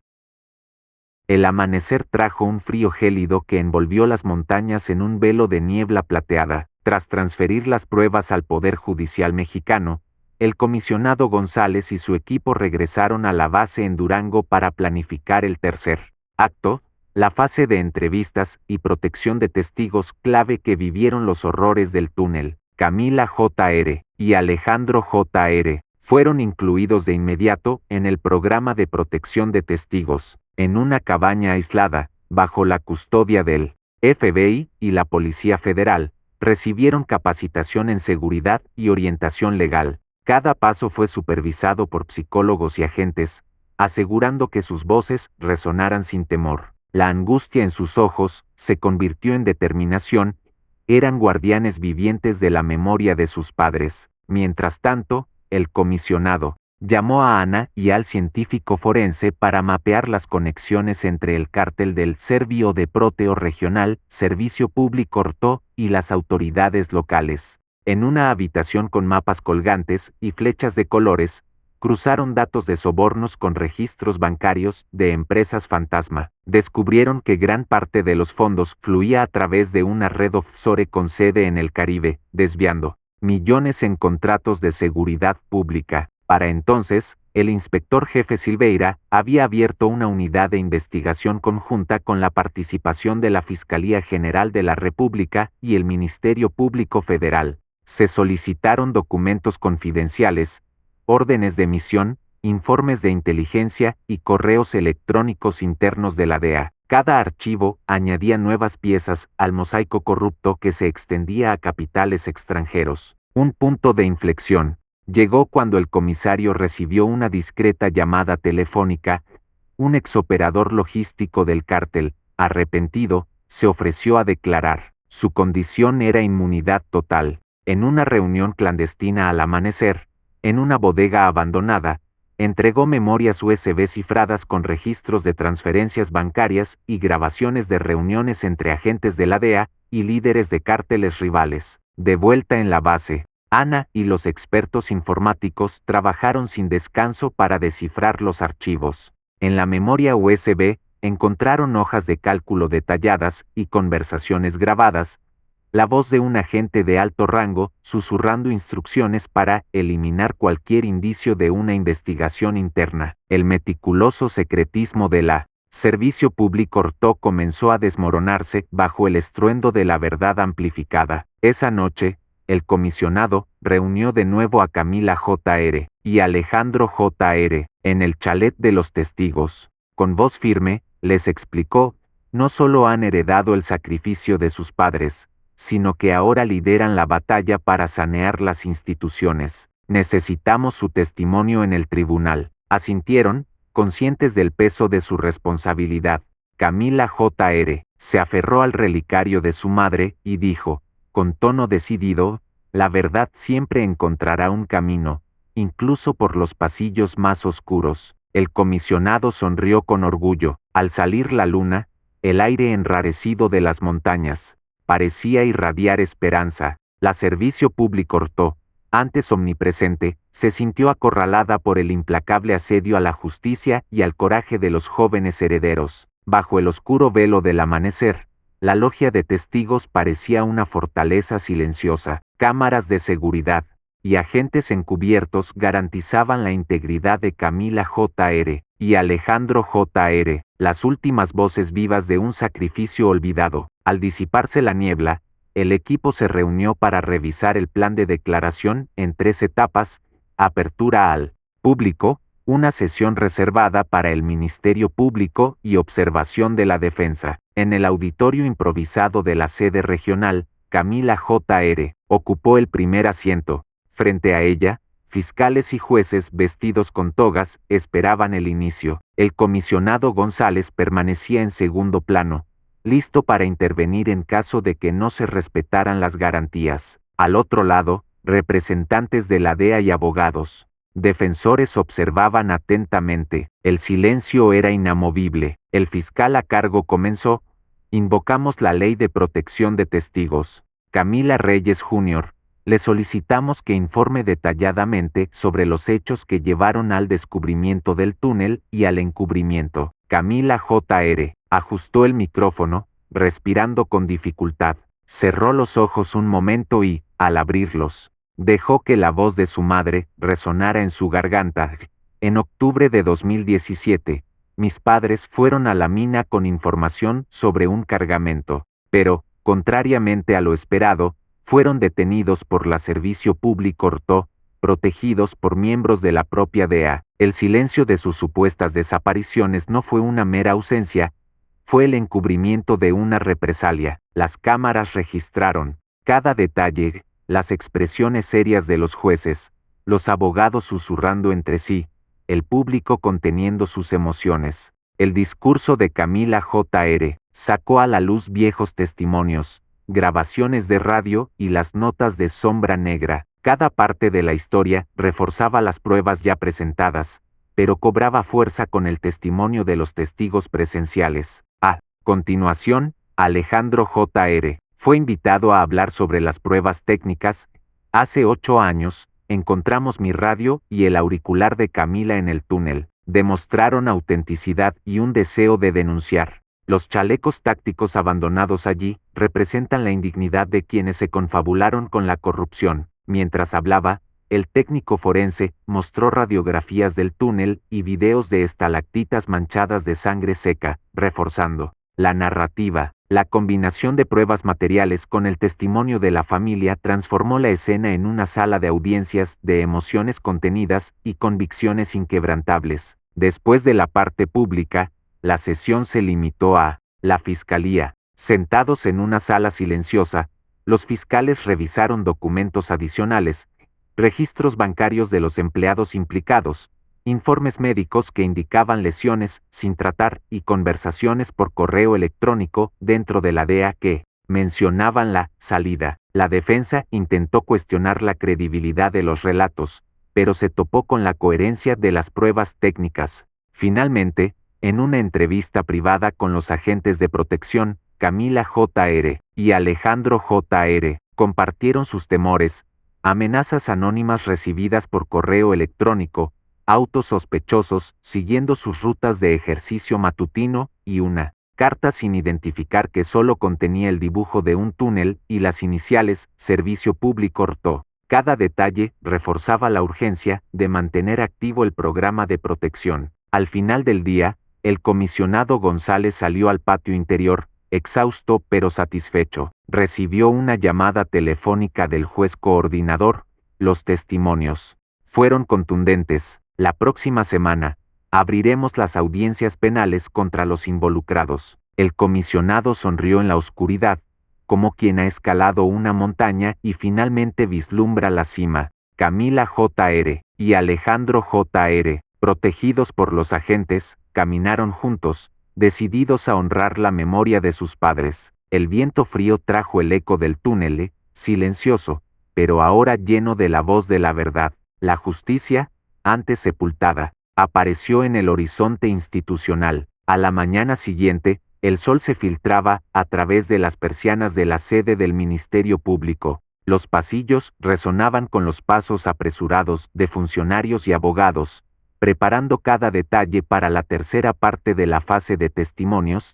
El amanecer trajo un frío gélido que envolvió las montañas en un velo de niebla plateada. Tras transferir las pruebas al Poder Judicial mexicano, el comisionado González y su equipo regresaron a la base en Durango para planificar el tercer acto, la fase de entrevistas y protección de testigos clave que vivieron los horrores del túnel. Camila J.R. y Alejandro J.R. fueron incluidos de inmediato en el programa de protección de testigos, en una cabaña aislada, bajo la custodia del FBI y la Policía Federal. Recibieron capacitación en seguridad y orientación legal. Cada paso fue supervisado por psicólogos y agentes, asegurando que sus voces resonaran sin temor. La angustia en sus ojos se convirtió en determinación. Eran guardianes vivientes de la memoria de sus padres. Mientras tanto, el comisionado llamó a Ana y al científico forense para mapear las conexiones entre el cártel del Servio de Proteo Regional, Servicio Público RTO y las autoridades locales. En una habitación con mapas colgantes y flechas de colores, cruzaron datos de sobornos con registros bancarios de empresas fantasma. Descubrieron que gran parte de los fondos fluía a través de una red offshore con sede en el Caribe, desviando millones en contratos de seguridad pública. Para entonces, el inspector jefe Silveira había abierto una unidad de investigación conjunta con la participación de la Fiscalía General de la República y el Ministerio Público Federal. Se solicitaron documentos confidenciales, órdenes de emisión, informes de inteligencia y correos electrónicos internos de la DEA. Cada archivo añadía nuevas piezas al mosaico corrupto que se extendía a capitales extranjeros. Un punto de inflexión llegó cuando el comisario recibió una discreta llamada telefónica. Un exoperador logístico del cártel arrepentido, se ofreció a declarar. Su condición era inmunidad total. En una reunión clandestina al amanecer, en una bodega abandonada, entregó memorias USB cifradas con registros de transferencias bancarias y grabaciones de reuniones entre agentes de la DEA y líderes de cárteles rivales. De vuelta en la base, Ana y los expertos informáticos trabajaron sin descanso para descifrar los archivos. En la memoria USB encontraron hojas de cálculo detalladas y conversaciones grabadas, la voz de un agente de alto rango susurrando instrucciones para eliminar cualquier indicio de una investigación interna. El meticuloso secretismo de la Servicio Público Ortó comenzó a desmoronarse bajo el estruendo de la verdad amplificada. Esa noche, el comisionado reunió de nuevo a Camila J.R. y Alejandro J.R. en el chalet de los testigos. Con voz firme, les explicó, no solo han heredado el sacrificio de sus padres, sino que ahora lideran la batalla para sanear las instituciones. Necesitamos su testimonio en el tribunal. Asintieron, conscientes del peso de su responsabilidad. Camila J.R. se aferró al relicario de su madre y dijo, con tono decidido, la verdad siempre encontrará un camino, incluso por los pasillos más oscuros. El comisionado sonrió con orgullo. Al salir la luna, el aire enrarecido de las montañas parecía irradiar esperanza. La Servicio Público Ortó, antes omnipresente, se sintió acorralada por el implacable asedio a la justicia y al coraje de los jóvenes herederos. Bajo el oscuro velo del amanecer, la logia de testigos parecía una fortaleza silenciosa. Cámaras de seguridad y agentes encubiertos garantizaban la integridad de Camila J.R. y Alejandro J.R., las últimas voces vivas de un sacrificio olvidado. Al disiparse la niebla, el equipo se reunió para revisar el plan de declaración en 3 etapas: apertura al público, una sesión reservada para el Ministerio Público y observación de la defensa. En el auditorio improvisado de la sede regional, Camila J.R. ocupó el primer asiento. Frente a ella, fiscales y jueces vestidos con togas esperaban el inicio. El comisionado González permanecía en segundo plano, listo para intervenir en caso de que no se respetaran las garantías. Al otro lado, representantes de la DEA y abogados, defensores observaban atentamente. El silencio era inamovible. El fiscal a cargo comenzó: invocamos la Ley de Protección de Testigos. Camila Reyes Jr., le solicitamos que informe detalladamente sobre los hechos que llevaron al descubrimiento del túnel y al encubrimiento. Camila J.R. ajustó el micrófono, respirando con dificultad. Cerró los ojos un momento y, al abrirlos, dejó que la voz de su madre resonara en su garganta. En octubre de 2017, mis padres fueron a la mina con información sobre un cargamento, pero, contrariamente a lo esperado, fueron detenidos por la Servicio Público Ortó, protegidos por miembros de la propia DEA. El silencio de sus supuestas desapariciones no fue una mera ausencia, fue el encubrimiento de una represalia. Las cámaras registraron cada detalle, las expresiones serias de los jueces, los abogados susurrando entre sí, el público conteniendo sus emociones. El discurso de Camila J.R. sacó a la luz viejos testimonios, grabaciones de radio y las notas de Sombra Negra. Cada parte de la historia reforzaba las pruebas ya presentadas, pero cobraba fuerza con el testimonio de los testigos presenciales. A continuación, Alejandro J.R. fue invitado a hablar sobre las pruebas técnicas. Hace 8 años, encontramos mi radio y el auricular de Camila en el túnel. Demostraron autenticidad y un deseo de denunciar. Los chalecos tácticos abandonados allí representan la indignidad de quienes se confabularon con la corrupción. Mientras hablaba, el técnico forense mostró radiografías del túnel y videos de estalactitas manchadas de sangre seca, reforzando la narrativa. La combinación de pruebas materiales con el testimonio de la familia transformó la escena en una sala de audiencias de emociones contenidas y convicciones inquebrantables. Después de la parte pública, la sesión se limitó a la fiscalía. Sentados en una sala silenciosa, los fiscales revisaron documentos adicionales, registros bancarios de los empleados implicados, informes médicos que indicaban lesiones sin tratar y conversaciones por correo electrónico dentro de la DEA que mencionaban la salida. La defensa intentó cuestionar la credibilidad de los relatos, pero se topó con la coherencia de las pruebas técnicas. Finalmente, en una entrevista privada con los agentes de protección, Camila J.R. y Alejandro J.R. compartieron sus temores, amenazas anónimas recibidas por correo electrónico, autos sospechosos siguiendo sus rutas de ejercicio matutino y una carta sin identificar que solo contenía el dibujo de un túnel y las iniciales Servicio Público RTO. Cada detalle reforzaba la urgencia de mantener activo el programa de protección. Al final del día, el comisionado González salió al patio interior, exhausto pero satisfecho. Recibió una llamada telefónica del juez coordinador. Los testimonios fueron contundentes. La próxima semana, abriremos las audiencias penales contra los involucrados. El comisionado sonrió en la oscuridad, como quien ha escalado una montaña y finalmente vislumbra la cima. Camila J.R. y Alejandro J.R., protegidos por los agentes, caminaron juntos, decididos a honrar la memoria de sus padres. El viento frío trajo el eco del túnel, silencioso, pero ahora lleno de la voz de la verdad. La justicia, antes sepultada, apareció en el horizonte institucional. A la mañana siguiente, el sol se filtraba a través de las persianas de la sede del Ministerio Público. Los pasillos resonaban con los pasos apresurados de funcionarios y abogados, preparando cada detalle para la tercera parte de la fase de testimonios,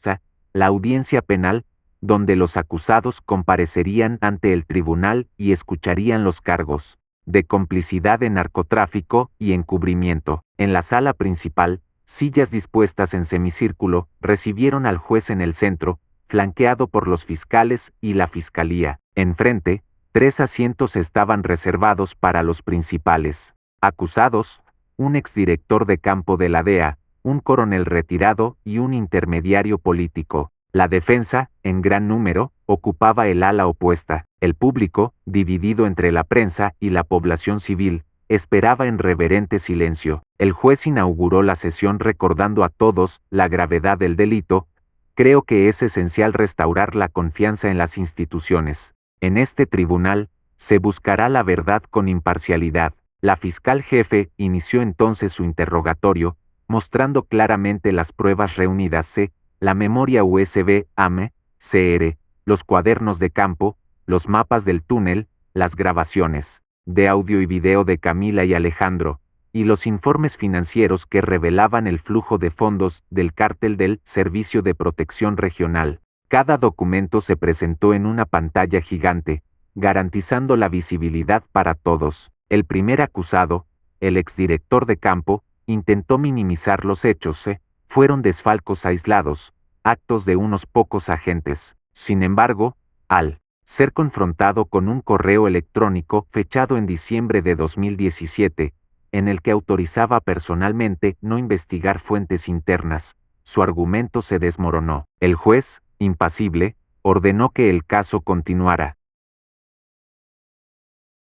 la audiencia penal, donde los acusados comparecerían ante el tribunal y escucharían los cargos de complicidad en narcotráfico y encubrimiento. En la sala principal, sillas dispuestas en semicírculo recibieron al juez en el centro, flanqueado por los fiscales y la fiscalía. Enfrente, 3 asientos estaban reservados para los principales acusados, un exdirector de campo de la DEA, un coronel retirado y un intermediario político. La defensa, en gran número, ocupaba el ala opuesta. El público, dividido entre la prensa y la población civil, esperaba en reverente silencio. El juez inauguró la sesión recordando a todos la gravedad del delito. Creo que es esencial restaurar la confianza en las instituciones. En este tribunal, se buscará la verdad con imparcialidad. La fiscal jefe inició entonces su interrogatorio, mostrando claramente las pruebas reunidas, la memoria USB, AM, CR, los cuadernos de campo, los mapas del túnel, las grabaciones de audio y video de Camila y Alejandro, y los informes financieros que revelaban el flujo de fondos del cártel del Servicio de Protección Regional. Cada documento se presentó en una pantalla gigante, garantizando la visibilidad para todos. El primer acusado, el exdirector de campo, intentó minimizar los hechos, fueron desfalcos aislados, actos de unos pocos agentes. Sin embargo, al ser confrontado con un correo electrónico fechado en diciembre de 2017, en el que autorizaba personalmente no investigar fuentes internas, su argumento se desmoronó. El juez, impasible, ordenó que el caso continuara.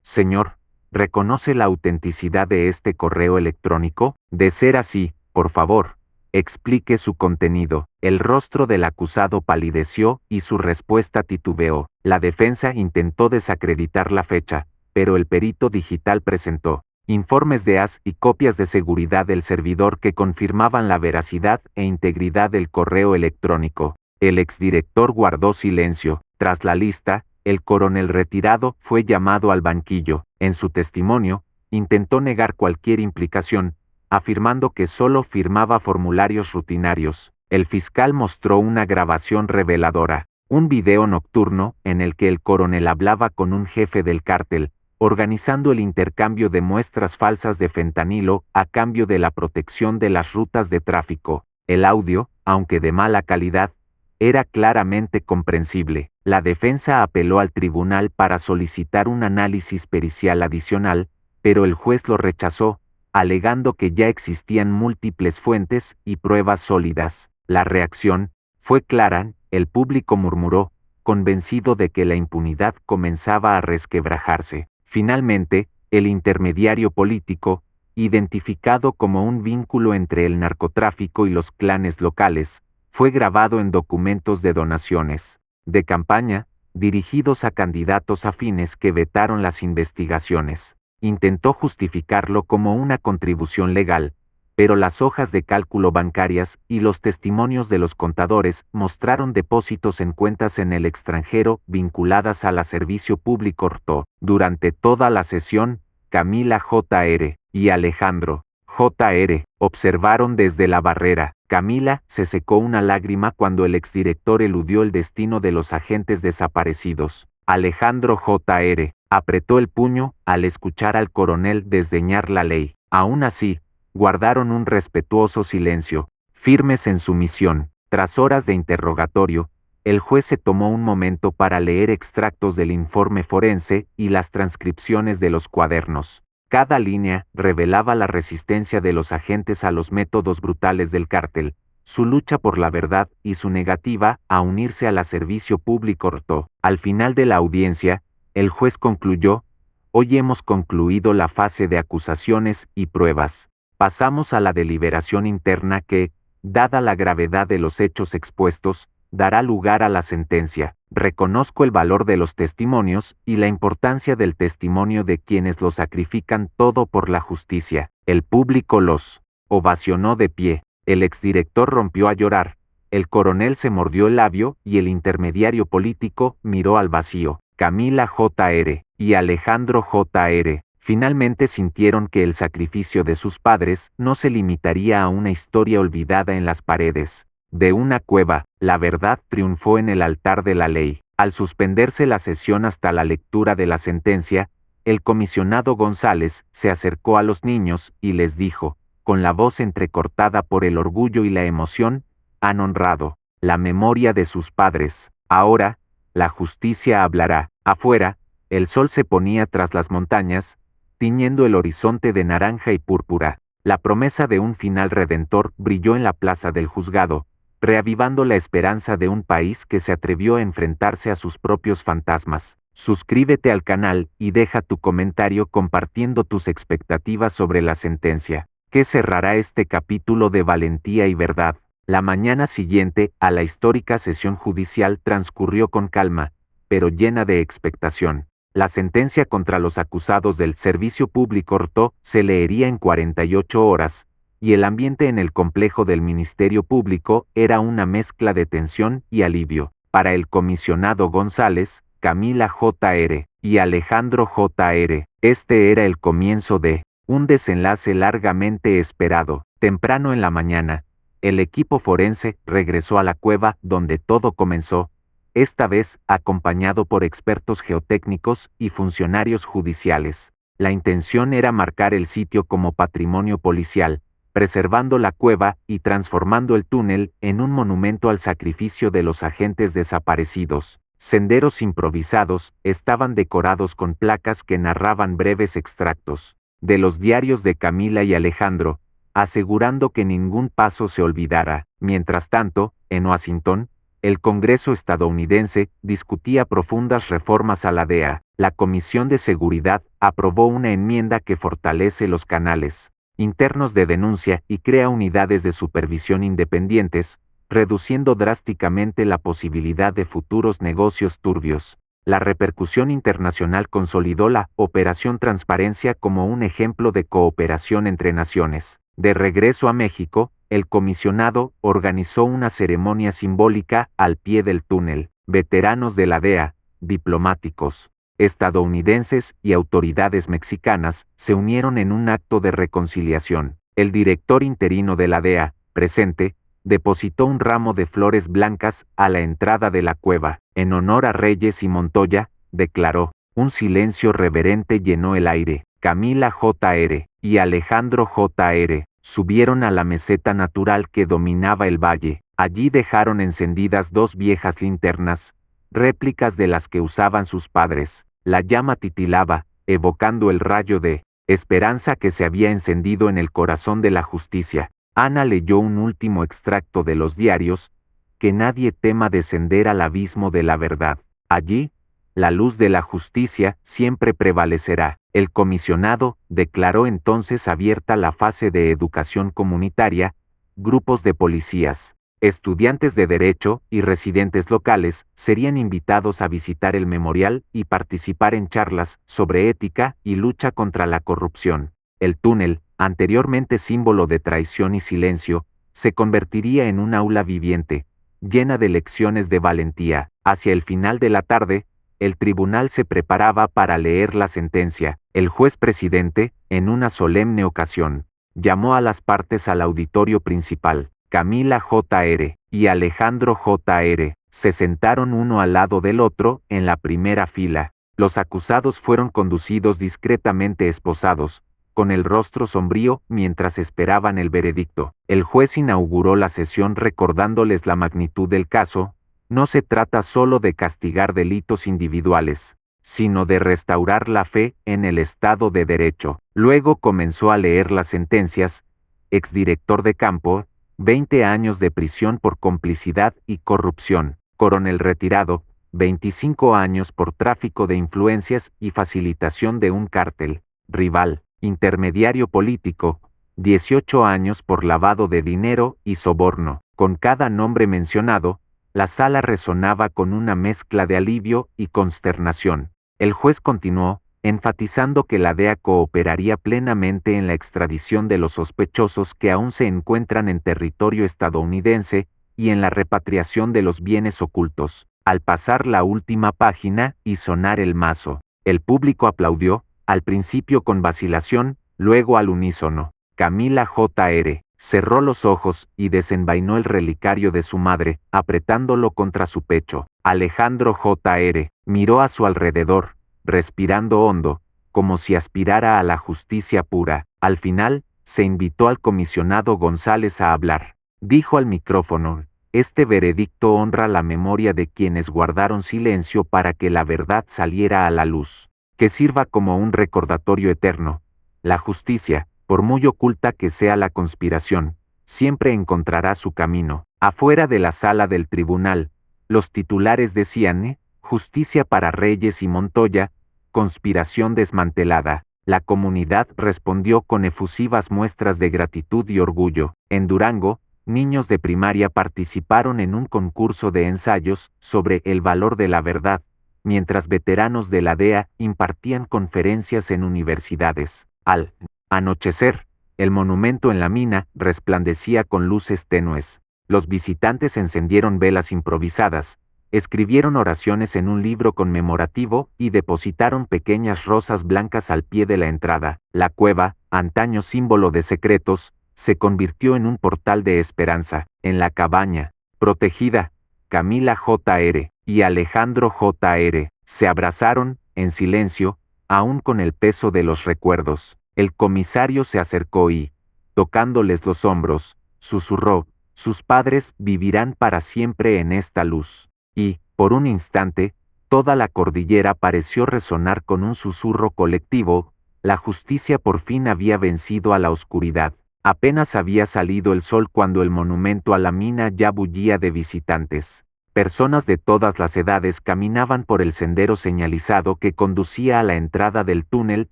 Señor, ¿reconoce la autenticidad de este correo electrónico? De ser así, por favor, explique su contenido. El rostro del acusado palideció y su respuesta titubeó. La defensa intentó desacreditar la fecha, pero el perito digital presentó informes de AS y copias de seguridad del servidor que confirmaban la veracidad e integridad del correo electrónico. El exdirector guardó silencio. Tras la lista, el coronel retirado fue llamado al banquillo. En su testimonio, intentó negar cualquier implicación, afirmando que solo firmaba formularios rutinarios. El fiscal mostró una grabación reveladora, un video nocturno en el que el coronel hablaba con un jefe del cártel, organizando el intercambio de muestras falsas de fentanilo a cambio de la protección de las rutas de tráfico. El audio, aunque de mala calidad, era claramente comprensible. La defensa apeló al tribunal para solicitar un análisis pericial adicional, pero el juez lo rechazó, alegando que ya existían múltiples fuentes y pruebas sólidas. La reacción fue clara, el público murmuró, convencido de que la impunidad comenzaba a resquebrajarse. Finalmente, el intermediario político identificado como un vínculo entre el narcotráfico y los clanes locales, fue grabado en documentos de donaciones de campaña, dirigidos a candidatos afines que vetaron las investigaciones. Intentó justificarlo como una contribución legal, pero las hojas de cálculo bancarias y los testimonios de los contadores mostraron depósitos en cuentas en el extranjero vinculadas al servicio público RTO. Durante toda la sesión, Camila Jr. y Alejandro Jr. observaron desde la barrera. Camila se secó una lágrima cuando el exdirector eludió el destino de los agentes desaparecidos. Alejandro Jr. apretó el puño al escuchar al coronel desdeñar la ley. Aún así, guardaron un respetuoso silencio, firmes en su misión. Tras horas de interrogatorio, el juez se tomó un momento para leer extractos del informe forense y las transcripciones de los cuadernos. Cada línea revelaba la resistencia de los agentes a los métodos brutales del cártel, su lucha por la verdad y su negativa a unirse al servicio público RTO. Al final de la audiencia, el juez concluyó: hoy hemos concluido la fase de acusaciones y pruebas. Pasamos a la deliberación interna que, dada la gravedad de los hechos expuestos, dará lugar a la sentencia. Reconozco el valor de los testimonios y la importancia del testimonio de quienes lo sacrifican todo por la justicia. El público los ovacionó de pie. El exdirector rompió a llorar. El coronel se mordió el labio y el intermediario político miró al vacío. Camila Jr. y Alejandro Jr. finalmente sintieron que el sacrificio de sus padres no se limitaría a una historia olvidada en las paredes de una cueva. La verdad triunfó en el altar de la ley. Al suspenderse la sesión hasta la lectura de la sentencia, el comisionado González se acercó a los niños y les dijo, con la voz entrecortada por el orgullo y la emoción: han honrado la memoria de sus padres. Ahora, la justicia hablará. Afuera, el sol se ponía tras las montañas, tiñendo el horizonte de naranja y púrpura. La promesa de un final redentor brilló en la plaza del juzgado, reavivando la esperanza de un país que se atrevió a enfrentarse a sus propios fantasmas. Suscríbete al canal y deja tu comentario compartiendo tus expectativas sobre la sentencia, que cerrará este capítulo de valentía y verdad. La mañana siguiente a la histórica sesión judicial transcurrió con calma, pero llena de expectación. La sentencia contra los acusados del servicio público RTO se leería en 48 horas, y el ambiente en el complejo del Ministerio Público era una mezcla de tensión y alivio. Para el comisionado González, Camila Jr. y Alejandro Jr., este era el comienzo de un desenlace largamente esperado. Temprano en la mañana, el equipo forense regresó a la cueva donde todo comenzó, esta vez acompañado por expertos geotécnicos y funcionarios judiciales. La intención era marcar el sitio como patrimonio policial, preservando la cueva y transformando el túnel en un monumento al sacrificio de los agentes desaparecidos. Senderos improvisados estaban decorados con placas que narraban breves extractos de los diarios de Camila y Alejandro, asegurando que ningún paso se olvidara. Mientras tanto, en Washington, el Congreso estadounidense discutía profundas reformas a la DEA. La Comisión de Seguridad aprobó una enmienda que fortalece los canales internos de denuncia y crea unidades de supervisión independientes, reduciendo drásticamente la posibilidad de futuros negocios turbios. La repercusión internacional consolidó la Operación Transparencia como un ejemplo de cooperación entre naciones. De regreso a México, el comisionado organizó una ceremonia simbólica al pie del túnel. Veteranos de la DEA, diplomáticos estadounidenses y autoridades mexicanas se unieron en un acto de reconciliación. El director interino de la DEA, presente, depositó un ramo de flores blancas a la entrada de la cueva. En honor a Reyes y Montoya, declaró. Un silencio reverente llenó el aire. Camila Jr. y Alejandro Jr. subieron a la meseta natural que dominaba el valle. Allí dejaron encendidas dos viejas linternas, réplicas de las que usaban sus padres. La llama titilaba, evocando el rayo de esperanza que se había encendido en el corazón de la justicia. Ana leyó un último extracto de los diarios: que nadie tema descender al abismo de la verdad. Allí, La luz de la justicia siempre prevalecerá. El comisionado declaró entonces abierta la fase de educación comunitaria, grupos de policías, estudiantes de derecho y residentes locales serían invitados a visitar el memorial y participar en charlas sobre ética y lucha contra la corrupción. El túnel, anteriormente símbolo de traición y silencio, se convertiría en un aula viviente, llena de lecciones de valentía. Hacia el final de la tarde, el tribunal se preparaba para leer la sentencia. El juez presidente, en una solemne ocasión, llamó a las partes al auditorio principal. Camila J.R. y Alejandro J.R. se sentaron uno al lado del otro en la primera fila. Los acusados fueron conducidos discretamente esposados, con el rostro sombrío mientras esperaban el veredicto. El juez inauguró la sesión recordándoles la magnitud del caso. No se trata solo de castigar delitos individuales, sino de restaurar la fe en el Estado de Derecho. Luego comenzó a leer las sentencias. Exdirector de campo, 20 años de prisión por complicidad y corrupción. Coronel retirado, 25 años por tráfico de influencias y facilitación de un cártel rival. Intermediario político, 18 años por lavado de dinero y soborno. Con cada nombre mencionado, la sala resonaba con una mezcla de alivio y consternación. El juez continuó, enfatizando que la DEA cooperaría plenamente en la extradición de los sospechosos que aún se encuentran en territorio estadounidense y en la repatriación de los bienes ocultos. Al pasar la última página y sonar el mazo, el público aplaudió, al principio con vacilación, luego al unísono. Camila J.R. cerró los ojos y desenvainó el relicario de su madre, apretándolo contra su pecho. Alejandro J.R. miró a su alrededor, respirando hondo, como si aspirara a la justicia pura. Al final, se invitó al comisionado González a hablar. Dijo al micrófono: este veredicto honra la memoria de quienes guardaron silencio para que la verdad saliera a la luz. Que sirva como un recordatorio eterno. La justicia, por muy oculta que sea la conspiración, siempre encontrará su camino. Afuera de la sala del tribunal, los titulares decían: justicia para Reyes y Montoya, conspiración desmantelada. La comunidad respondió con efusivas muestras de gratitud y orgullo. En Durango, niños de primaria participaron en un concurso de ensayos sobre el valor de la verdad, mientras veteranos de la DEA impartían conferencias en universidades. Al anochecer, el monumento en la mina resplandecía con luces tenues. Los visitantes encendieron velas improvisadas, escribieron oraciones en un libro conmemorativo y depositaron pequeñas rosas blancas al pie de la entrada. La cueva, antaño símbolo de secretos, se convirtió en un portal de esperanza. En la cabaña, protegida, Camila J.R. y Alejandro J.R. se abrazaron, en silencio, aún con el peso de los recuerdos. El comisario se acercó y, tocándoles los hombros, susurró: sus padres vivirán para siempre en esta luz. Y, por un instante, toda la cordillera pareció resonar con un susurro colectivo. La justicia por fin había vencido a la oscuridad. Apenas había salido el sol cuando el monumento a la mina ya bullía de visitantes. Personas de todas las edades caminaban por el sendero señalizado que conducía a la entrada del túnel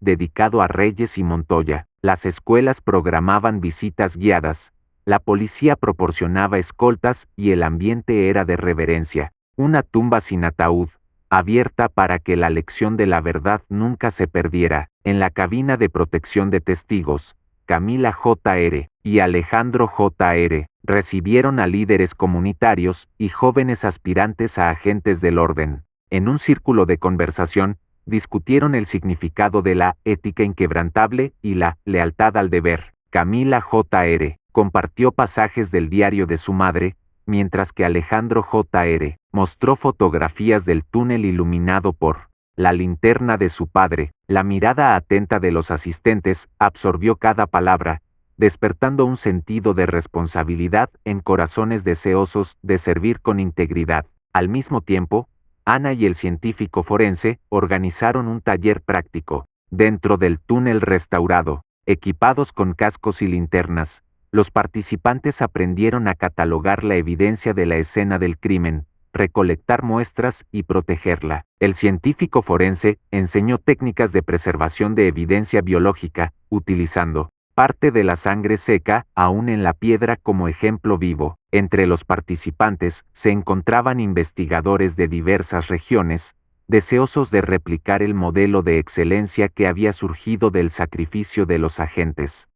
dedicado a Reyes y Montoya. Las escuelas programaban visitas guiadas, la policía proporcionaba escoltas y el ambiente era de reverencia. Una tumba sin ataúd, abierta para que la lección de la verdad nunca se perdiera. En la cabina de protección de testigos, Camila J.R. y Alejandro J.R. recibieron a líderes comunitarios y jóvenes aspirantes a agentes del orden. En un círculo de conversación, discutieron el significado de la ética inquebrantable y la lealtad al deber. Camila J.R. compartió pasajes del diario de su madre, mientras que Alejandro J.R. mostró fotografías del túnel iluminado por la linterna de su padre. La mirada atenta de los asistentes absorbió cada palabra, despertando un sentido de responsabilidad en corazones deseosos de servir con integridad. Al mismo tiempo, Ana y el científico forense organizaron un taller práctico. Dentro del túnel restaurado, equipados con cascos y linternas, los participantes aprendieron a catalogar la evidencia de la escena del crimen, recolectar muestras y protegerla. El científico forense enseñó técnicas de preservación de evidencia biológica, utilizando parte de la sangre seca aún en la piedra como ejemplo vivo. Entre los participantes se encontraban investigadores de diversas regiones, deseosos de replicar el modelo de excelencia que había surgido del sacrificio de los agentes.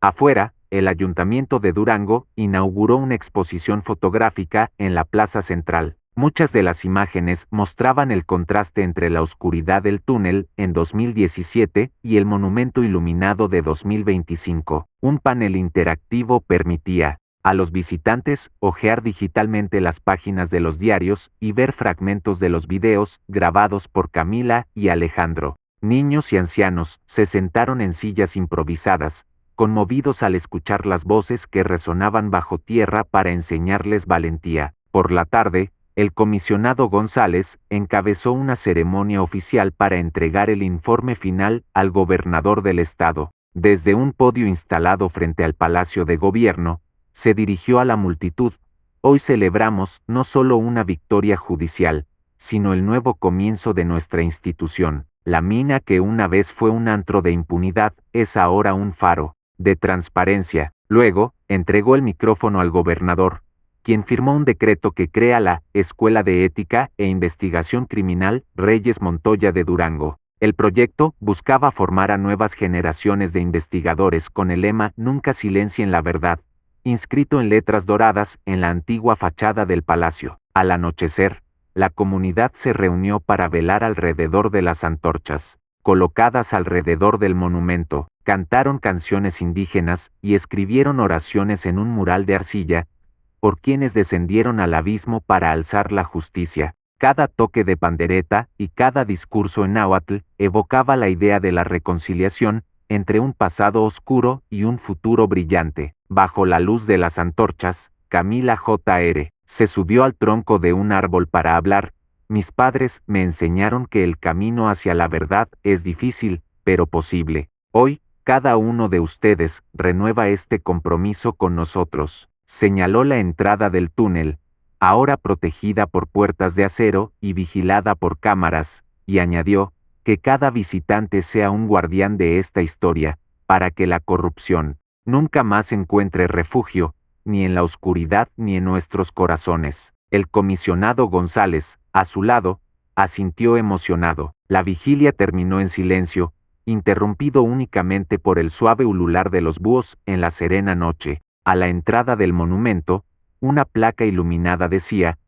Afuera, el Ayuntamiento de Durango inauguró una exposición fotográfica en la plaza central. Muchas de las imágenes mostraban el contraste entre la oscuridad del túnel en 2017 y el monumento iluminado de 2025. Un panel interactivo permitía a los visitantes hojear digitalmente las páginas de los diarios y ver fragmentos de los videos grabados por Camila y Alejandro. Niños y ancianos se sentaron en sillas improvisadas, conmovidos al escuchar las voces que resonaban bajo tierra para enseñarles valentía. Por la tarde, el comisionado González encabezó una ceremonia oficial para entregar el informe final al gobernador del estado. Desde un podio instalado frente al Palacio de Gobierno, se dirigió a la multitud. Hoy celebramos no solo una victoria judicial, sino el nuevo comienzo de nuestra institución. La mina que una vez fue un antro de impunidad es ahora un faro de transparencia. Luego, entregó el micrófono al gobernador, quien firmó un decreto que crea la Escuela de Ética e Investigación Criminal Reyes Montoya de Durango. El proyecto buscaba formar a nuevas generaciones de investigadores con el lema Nunca silencien la verdad, inscrito en letras doradas en la antigua fachada del palacio. Al anochecer, la comunidad se reunió para velar alrededor de las antorchas, colocadas alrededor del monumento, cantaron canciones indígenas y escribieron oraciones en un mural de arcilla, por quienes descendieron al abismo para alzar la justicia. Cada toque de pandereta y cada discurso en náhuatl evocaba la idea de la reconciliación entre un pasado oscuro y un futuro brillante. Bajo la luz de las antorchas, Camila Jr. se subió al tronco de un árbol para hablar. Mis padres me enseñaron que el camino hacia la verdad es difícil, pero posible. Hoy, cada uno de ustedes renueva este compromiso con nosotros. Señaló la entrada del túnel, ahora protegida por puertas de acero y vigilada por cámaras, y añadió, que cada visitante sea un guardián de esta historia, para que la corrupción nunca más encuentre refugio, ni en la oscuridad ni en nuestros corazones. El comisionado González, a su lado, asintió emocionado. La vigilia terminó en silencio, interrumpido únicamente por el suave ulular de los búhos en la serena noche. A la entrada del monumento, una placa iluminada decía,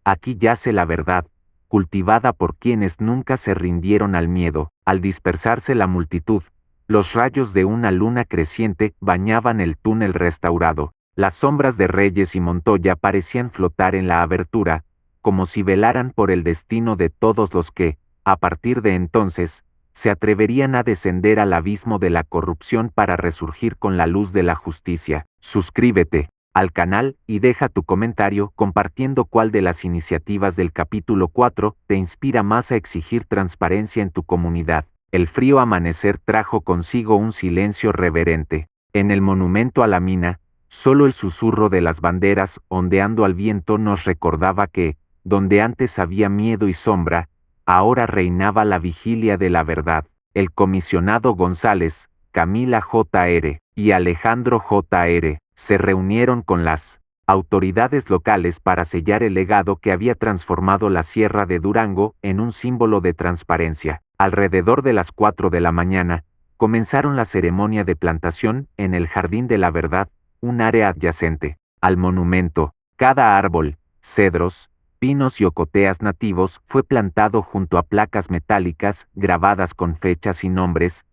aquí yace la verdad, cultivada por quienes nunca se rindieron al miedo. Al dispersarse la multitud, los rayos de una luna creciente bañaban el túnel restaurado. Las sombras de Reyes y Montoya parecían flotar en la abertura, como si velaran por el destino de todos los que, a partir de entonces, se atreverían a descender al abismo de la corrupción para resurgir con la luz de la justicia. Suscríbete al canal y deja tu comentario compartiendo cuál de las iniciativas del capítulo 4 te inspira más a exigir transparencia en tu comunidad. El frío amanecer trajo consigo un silencio reverente. En el monumento a la mina, solo el susurro de las banderas ondeando al viento nos recordaba que, donde antes había miedo y sombra, ahora reinaba la vigilia de la verdad. El comisionado González, Camila Jr. y Alejandro Jr. se reunieron con las autoridades locales para sellar el legado que había transformado la Sierra de Durango en un símbolo de transparencia. Alrededor de las 4 de la mañana, comenzaron la ceremonia de plantación en el Jardín de la Verdad, un área adyacente al monumento. Cada árbol, cedros, pinos y ocoteas nativos fue plantado junto a placas metálicas grabadas con fechas y nombres,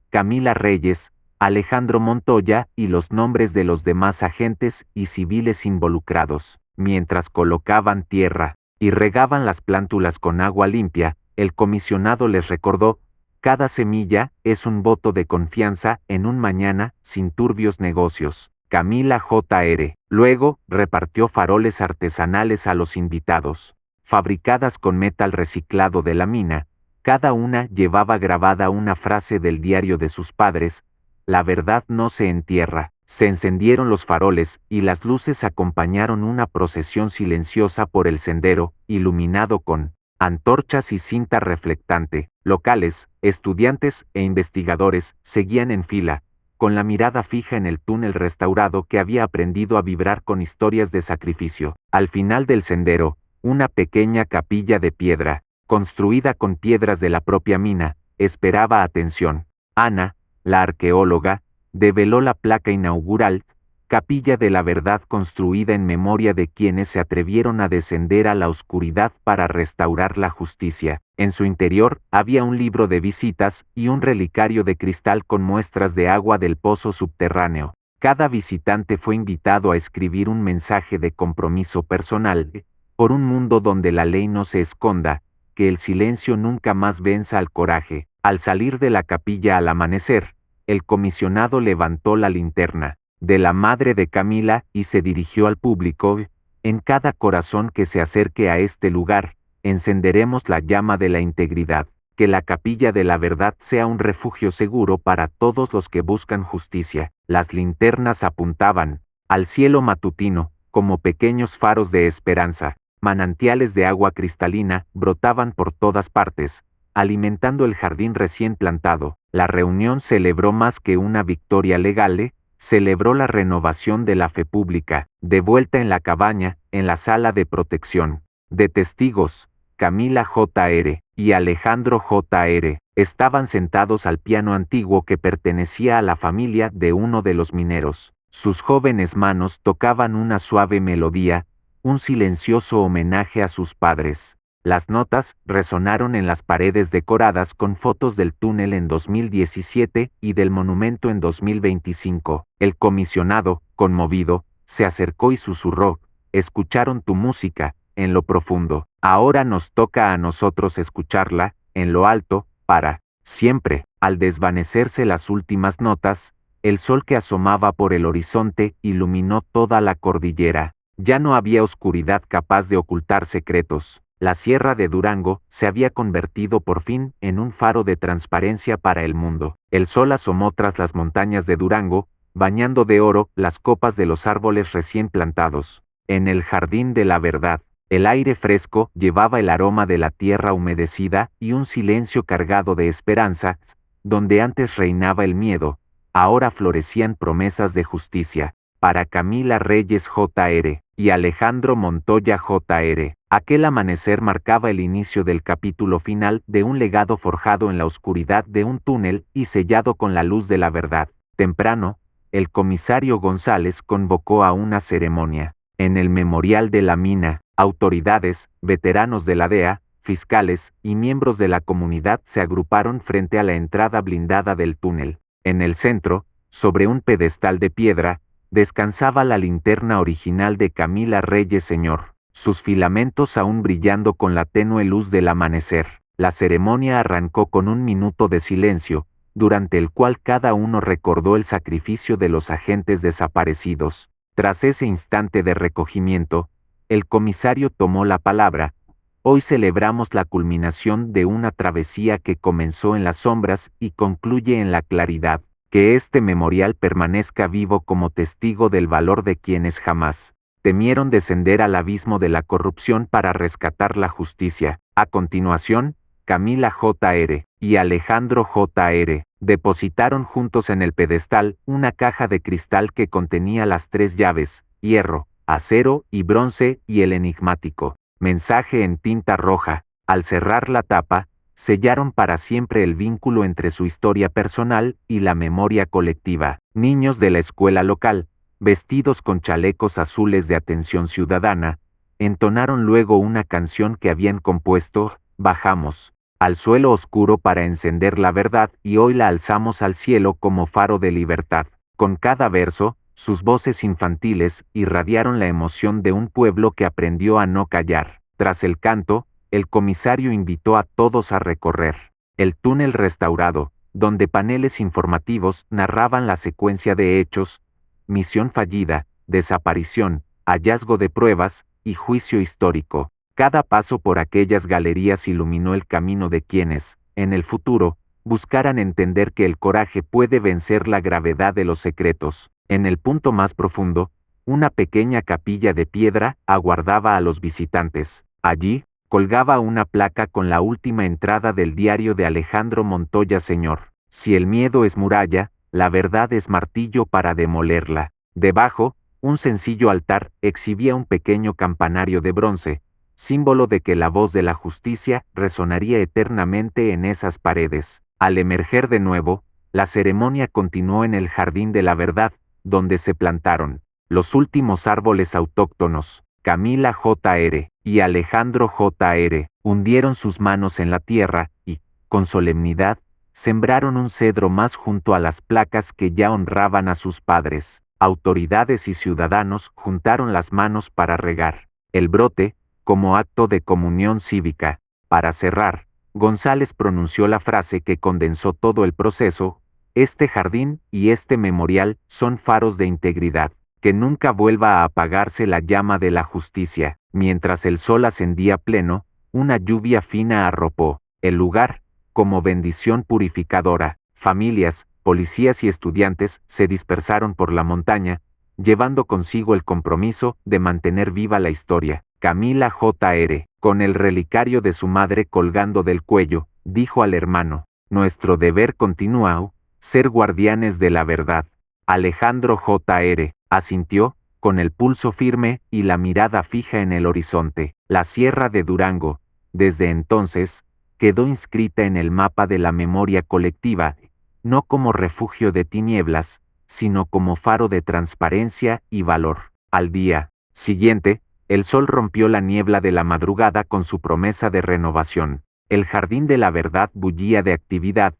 Camila Reyes, Alejandro Montoya y los nombres de los demás agentes y civiles involucrados. Mientras colocaban tierra y regaban las plántulas con agua limpia, el comisionado les recordó, cada semilla es un voto de confianza en un mañana sin turbios negocios. Camila Jr. Luego, repartió faroles artesanales a los invitados. Fabricadas con metal reciclado de la mina, cada una llevaba grabada una frase del diario de sus padres, la verdad no se entierra, Se encendieron los faroles y las luces acompañaron una procesión silenciosa por el sendero, iluminado con antorchas y cinta reflectante. Locales, estudiantes e investigadores seguían en fila, con la mirada fija en el túnel restaurado que había aprendido a vibrar con historias de sacrificio. Al final del sendero, una pequeña capilla de piedra, construida con piedras de la propia mina, esperaba atención. Ana, la arqueóloga, develó la placa inaugural, Capilla de la Verdad, construida en memoria de quienes se atrevieron a descender a la oscuridad para restaurar la justicia. En su interior había un libro de visitas y un relicario de cristal con muestras de agua del pozo subterráneo. Cada visitante fue invitado a escribir un mensaje de compromiso personal, por un mundo donde la ley no se esconda, que el silencio nunca más venza al coraje. Al salir de la capilla al amanecer, el comisionado levantó la linterna de la madre de Camila y se dirigió al público. En cada corazón que se acerque a este lugar, encenderemos la llama de la integridad. Que la Capilla de la Verdad sea un refugio seguro para todos los que buscan justicia. Las linternas apuntaban al cielo matutino, como pequeños faros de esperanza. Manantiales de agua cristalina brotaban por todas partes, alimentando el jardín recién plantado. La reunión celebró más que una victoria legal, celebró la renovación de la fe pública. De vuelta en la cabaña, en la sala de protección de testigos, Camila Jr. y Alejandro Jr. estaban sentados al piano antiguo que pertenecía a la familia de uno de los mineros. Sus jóvenes manos tocaban una suave melodía, un silencioso homenaje a sus padres. Las notas resonaron en las paredes decoradas con fotos del túnel en 2017 y del monumento en 2025. El comisionado, conmovido, se acercó y susurró: «Escucharon tu música, en lo profundo. Ahora nos toca a nosotros escucharla, en lo alto, para siempre». Al desvanecerse las últimas notas, el sol que asomaba por el horizonte iluminó toda la cordillera. Ya no había oscuridad capaz de ocultar secretos. La Sierra de Durango se había convertido por fin en un faro de transparencia para el mundo. El sol asomó tras las montañas de Durango, bañando de oro las copas de los árboles recién plantados. En el Jardín de la Verdad, el aire fresco llevaba el aroma de la tierra humedecida y un silencio cargado de esperanza. Donde antes reinaba el miedo, ahora florecían promesas de justicia. Para Camila Reyes Jr. y Alejandro Montoya Jr., aquel amanecer marcaba el inicio del capítulo final de un legado forjado en la oscuridad de un túnel y sellado con la luz de la verdad. Temprano, el comisario González convocó a una ceremonia. En el memorial de la mina, autoridades, veteranos de la DEA, fiscales y miembros de la comunidad se agruparon frente a la entrada blindada del túnel. En el centro, sobre un pedestal de piedra, descansaba la linterna original de Camila Reyes Sr., sus filamentos aún brillando con la tenue luz del amanecer. La ceremonia arrancó con un minuto de silencio, durante el cual cada uno recordó el sacrificio de los agentes desaparecidos. Tras ese instante de recogimiento, el comisario tomó la palabra. Hoy celebramos la culminación de una travesía que comenzó en las sombras y concluye en la claridad. Que este memorial permanezca vivo como testigo del valor de quienes jamás temieron descender al abismo de la corrupción para rescatar la justicia. A continuación, Camila Jr. y Alejandro Jr. depositaron juntos en el pedestal una caja de cristal que contenía las 3 llaves: hierro, acero y bronce, y el enigmático mensaje en tinta roja. Al cerrar la tapa, sellaron para siempre el vínculo entre su historia personal y la memoria colectiva. Niños de la escuela local, vestidos con chalecos azules de atención ciudadana, entonaron luego una canción que habían compuesto. Bajamos al suelo oscuro para encender la verdad y hoy la alzamos al cielo como faro de libertad. Con cada verso, sus voces infantiles irradiaron la emoción de un pueblo que aprendió a no callar. Tras el canto, el comisario invitó a todos a recorrer el túnel restaurado, donde paneles informativos narraban la secuencia de hechos: misión fallida, desaparición, hallazgo de pruebas y juicio histórico. Cada paso por aquellas galerías iluminó el camino de quienes, en el futuro, buscaran entender que el coraje puede vencer la gravedad de los secretos. En el punto más profundo, una pequeña capilla de piedra aguardaba a los visitantes. Allí, colgaba una placa con la última entrada del diario de Alejandro Montoya Señor. Si el miedo es muralla, la verdad es martillo para demolerla. Debajo, un sencillo altar exhibía un pequeño campanario de bronce, símbolo de que la voz de la justicia resonaría eternamente en esas paredes. Al emerger de nuevo, la ceremonia continuó en el Jardín de la Verdad, donde se plantaron los últimos árboles autóctonos. Camila J.R. y Alejandro J.R. hundieron sus manos en la tierra y, con solemnidad, sembraron un cedro más junto a las placas que ya honraban a sus padres. Autoridades y ciudadanos juntaron las manos para regar el brote, como acto de comunión cívica. Para cerrar, González pronunció la frase que condensó todo el proceso: este jardín y este memorial son faros de integridad. Que nunca vuelva a apagarse la llama de la justicia. Mientras el sol ascendía pleno, una lluvia fina arropó el lugar, como bendición purificadora. Familias, policías y estudiantes se dispersaron por la montaña, llevando consigo el compromiso de mantener viva la historia. Camila J.R., con el relicario de su madre colgando del cuello, dijo al hermano: nuestro deber continúa, ser guardianes de la verdad. Alejandro J.R. asintió, con el pulso firme y la mirada fija en el horizonte. La Sierra de Durango, desde entonces, quedó inscrita en el mapa de la memoria colectiva, no como refugio de tinieblas, sino como faro de transparencia y valor. Al día siguiente, el sol rompió la niebla de la madrugada con su promesa de renovación. El Jardín de la Verdad bullía de actividad.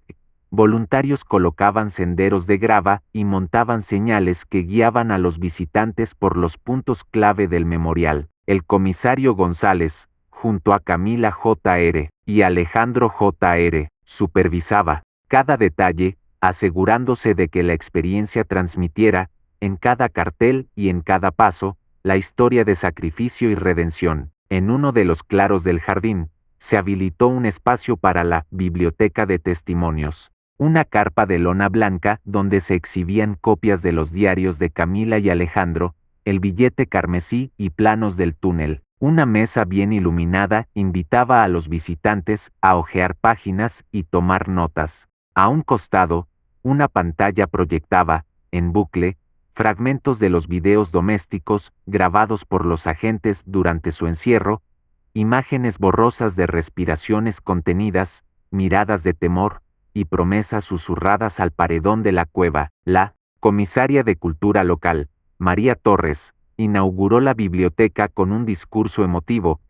Voluntarios colocaban senderos de grava y montaban señales que guiaban a los visitantes por los puntos clave del memorial. El comisario González, junto a Camila J.R. y Alejandro J.R., supervisaba cada detalle, asegurándose de que la experiencia transmitiera, en cada cartel y en cada paso, la historia de sacrificio y redención. En uno de los claros del jardín, se habilitó un espacio para la biblioteca de testimonios. Una carpa de lona blanca donde se exhibían copias de los diarios de Camila y Alejandro, el billete carmesí y planos del túnel. Una mesa bien iluminada invitaba a los visitantes a hojear páginas y tomar notas. A un costado, una pantalla proyectaba, en bucle, fragmentos de los videos domésticos grabados por los agentes durante su encierro, imágenes borrosas de respiraciones contenidas, miradas de temor, y promesas susurradas al paredón de la cueva. La comisaria de Cultura Local, María Torres, inauguró la biblioteca con un discurso emotivo.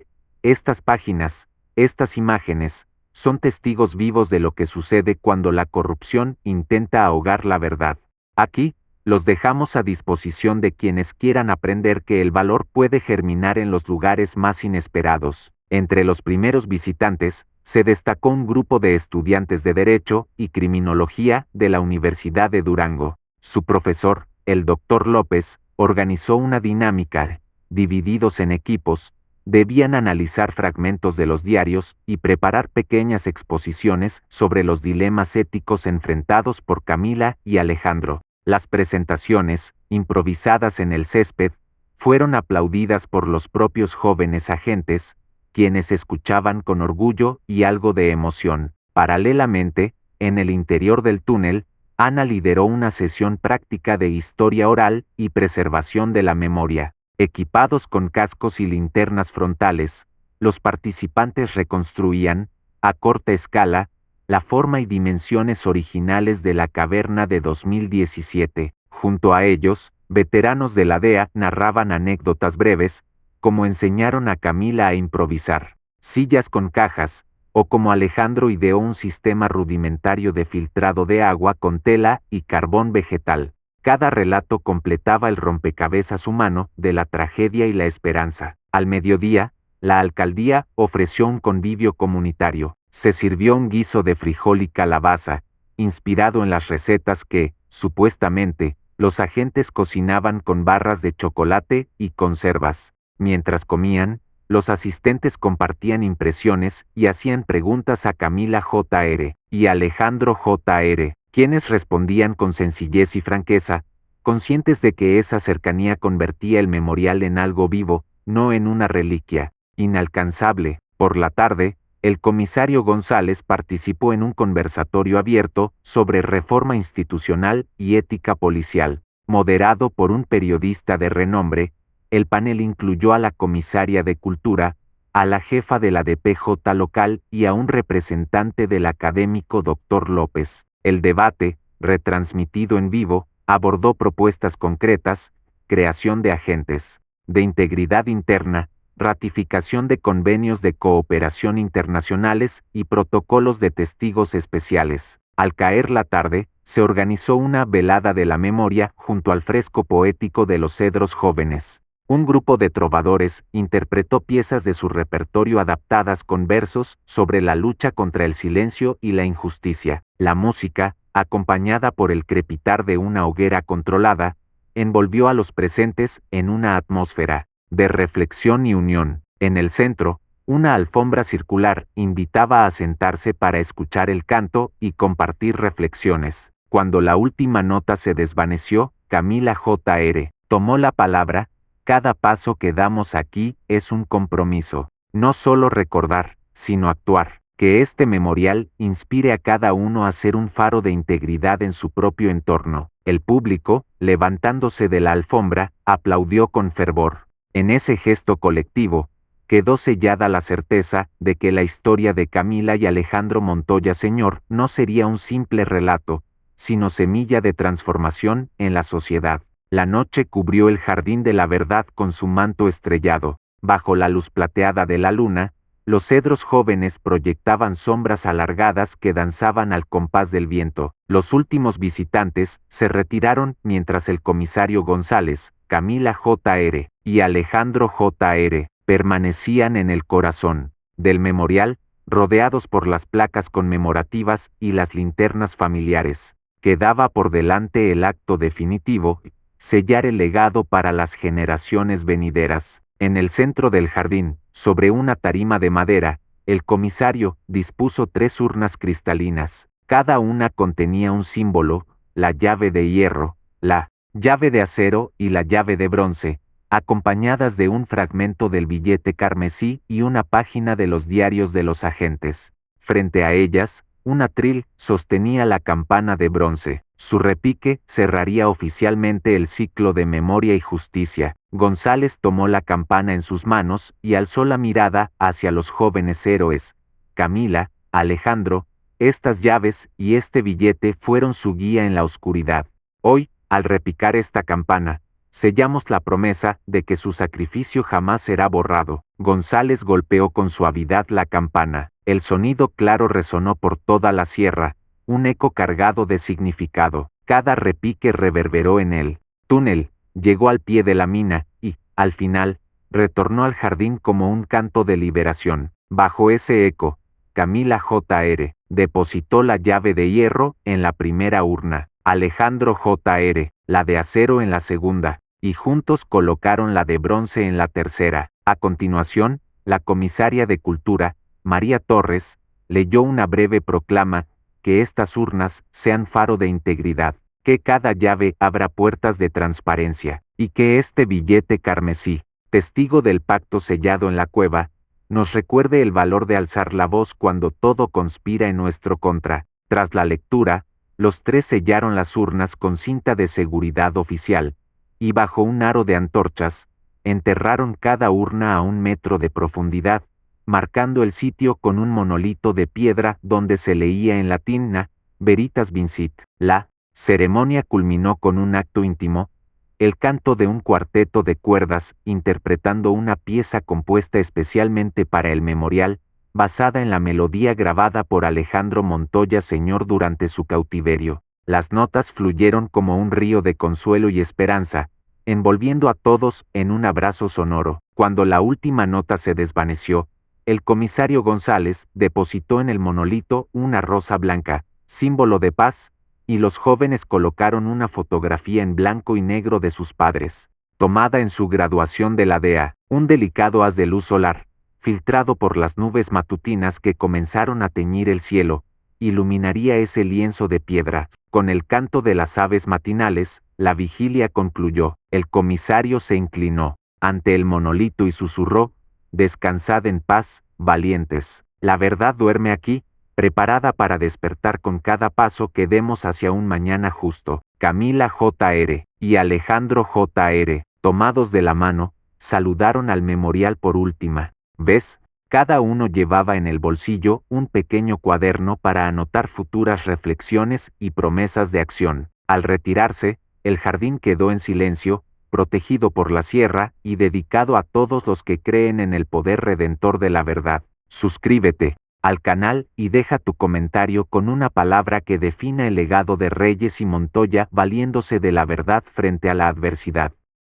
Estas páginas, estas imágenes, son testigos vivos de lo que sucede cuando la corrupción intenta ahogar la verdad. Aquí, los dejamos a disposición de quienes quieran aprender que el valor puede germinar en los lugares más inesperados. Entre los primeros visitantes, se destacó un grupo de estudiantes de Derecho y Criminología de la Universidad de Durango. Su profesor, el Dr. López, organizó una dinámica. Divididos en equipos, debían analizar fragmentos de los diarios y preparar pequeñas exposiciones sobre los dilemas éticos enfrentados por Camila y Alejandro. Las presentaciones, improvisadas en el césped, fueron aplaudidas por los propios jóvenes agentes, quienes escuchaban con orgullo y algo de emoción. Paralelamente, en el interior del túnel, Ana lideró una sesión práctica de historia oral y preservación de la memoria. Equipados con cascos y linternas frontales, los participantes reconstruían, a corta escala, la forma y dimensiones originales de la caverna de 2017. Junto a ellos, veteranos de la DEA narraban anécdotas breves, como enseñaron a Camila a improvisar sillas con cajas, o como Alejandro ideó un sistema rudimentario de filtrado de agua con tela y carbón vegetal. Cada relato completaba el rompecabezas humano de la tragedia y la esperanza. Al mediodía, la alcaldía ofreció un convivio comunitario. Se sirvió un guiso de frijol y calabaza, inspirado en las recetas que, supuestamente, los agentes cocinaban con barras de chocolate y conservas. Mientras comían, los asistentes compartían impresiones y hacían preguntas a Camila J.R. y Alejandro J.R., quienes respondían con sencillez y franqueza, conscientes de que esa cercanía convertía el memorial en algo vivo, no en una reliquia inalcanzable. Por la tarde, el comisario González participó en un conversatorio abierto sobre reforma institucional y ética policial, moderado por un periodista de renombre. El panel incluyó a la comisaria de Cultura, a la jefa de la DPJ local y a un representante del académico Dr. López. El debate, retransmitido en vivo, abordó propuestas concretas: creación de agentes de integridad interna, ratificación de convenios de cooperación internacionales y protocolos de testigos especiales. Al caer la tarde, se organizó una velada de la memoria junto al fresco poético de los Cedros Jóvenes. Un grupo de trovadores interpretó piezas de su repertorio adaptadas con versos sobre la lucha contra el silencio y la injusticia. La música, acompañada por el crepitar de una hoguera controlada, envolvió a los presentes en una atmósfera de reflexión y unión. En el centro, una alfombra circular invitaba a sentarse para escuchar el canto y compartir reflexiones. Cuando la última nota se desvaneció, Camila Jr. tomó la palabra. Cada paso que damos aquí es un compromiso. No solo recordar, sino actuar. Que este memorial inspire a cada uno a ser un faro de integridad en su propio entorno. El público, levantándose de la alfombra, aplaudió con fervor. En ese gesto colectivo, quedó sellada la certeza de que la historia de Camila y Alejandro Montoya Sr. no sería un simple relato, sino semilla de transformación en la sociedad. La noche cubrió el Jardín de la Verdad con su manto estrellado. Bajo la luz plateada de la luna, los cedros jóvenes proyectaban sombras alargadas que danzaban al compás del viento. Los últimos visitantes se retiraron mientras el comisario González, Camila Jr. y Alejandro Jr. permanecían en el corazón del memorial, rodeados por las placas conmemorativas y las linternas familiares. Quedaba por delante el acto definitivo: sellar el legado para las generaciones venideras. En el centro del jardín, sobre una tarima de madera, el comisario dispuso 3 urnas cristalinas. Cada una contenía un símbolo: la llave de hierro, la llave de acero y la llave de bronce, acompañadas de un fragmento del billete carmesí y una página de los diarios de los agentes. Frente a ellas, un atril sostenía la campana de bronce. Su repique cerraría oficialmente el ciclo de memoria y justicia. González tomó la campana en sus manos y alzó la mirada hacia los jóvenes héroes. Camila, Alejandro, estas llaves y este billete fueron su guía en la oscuridad. Hoy, al repicar esta campana, sellamos la promesa de que su sacrificio jamás será borrado. González golpeó con suavidad la campana. El sonido claro resonó por toda la sierra, un eco cargado de significado. Cada repique reverberó en el túnel, llegó al pie de la mina y, al final, retornó al jardín como un canto de liberación. Bajo ese eco, Camila Jr. depositó la llave de hierro en la primera urna, Alejandro Jr. la de acero en la segunda, y juntos colocaron la de bronce en la tercera. A continuación, la comisaria de Cultura, María Torres, leyó una breve proclama: que estas urnas sean faro de integridad, que cada llave abra puertas de transparencia, y que este billete carmesí, testigo del pacto sellado en la cueva, nos recuerde el valor de alzar la voz cuando todo conspira en nuestro contra. Tras la lectura, los 3 sellaron las urnas con cinta de seguridad oficial, y bajo un aro de antorchas, enterraron cada urna a 1 metro de profundidad, marcando el sitio con un monolito de piedra donde se leía en latín: Veritas Vincit. La ceremonia culminó con un acto íntimo, el canto de un cuarteto de cuerdas interpretando una pieza compuesta especialmente para el memorial, basada en la melodía grabada por Alejandro Montoya Sr. durante su cautiverio. Las notas fluyeron como un río de consuelo y esperanza, envolviendo a todos en un abrazo sonoro. Cuando la última nota se desvaneció, el comisario González depositó en el monolito una rosa blanca, símbolo de paz, y los jóvenes colocaron una fotografía en blanco y negro de sus padres, tomada en su graduación de la DEA. Un delicado haz de luz solar, filtrado por las nubes matutinas que comenzaron a teñir el cielo, iluminaría ese lienzo de piedra. Con el canto de las aves matinales, La vigilia concluyó. El comisario se inclinó ante el monolito y susurró: «Descansad en paz, valientes. La verdad duerme aquí, preparada para despertar con cada paso que demos hacia un mañana justo». Camila J.R. y Alejandro J.R., tomados de la mano, saludaron al memorial por última vez. Cada uno llevaba en el bolsillo un pequeño cuaderno para anotar futuras reflexiones y promesas de acción. Al retirarse, el jardín quedó en silencio, protegido por la sierra y dedicado a todos los que creen en el poder redentor de la verdad. Suscríbete al canal y deja tu comentario con una palabra que defina el legado de Reyes y Montoya valiéndose de la verdad frente a la adversidad.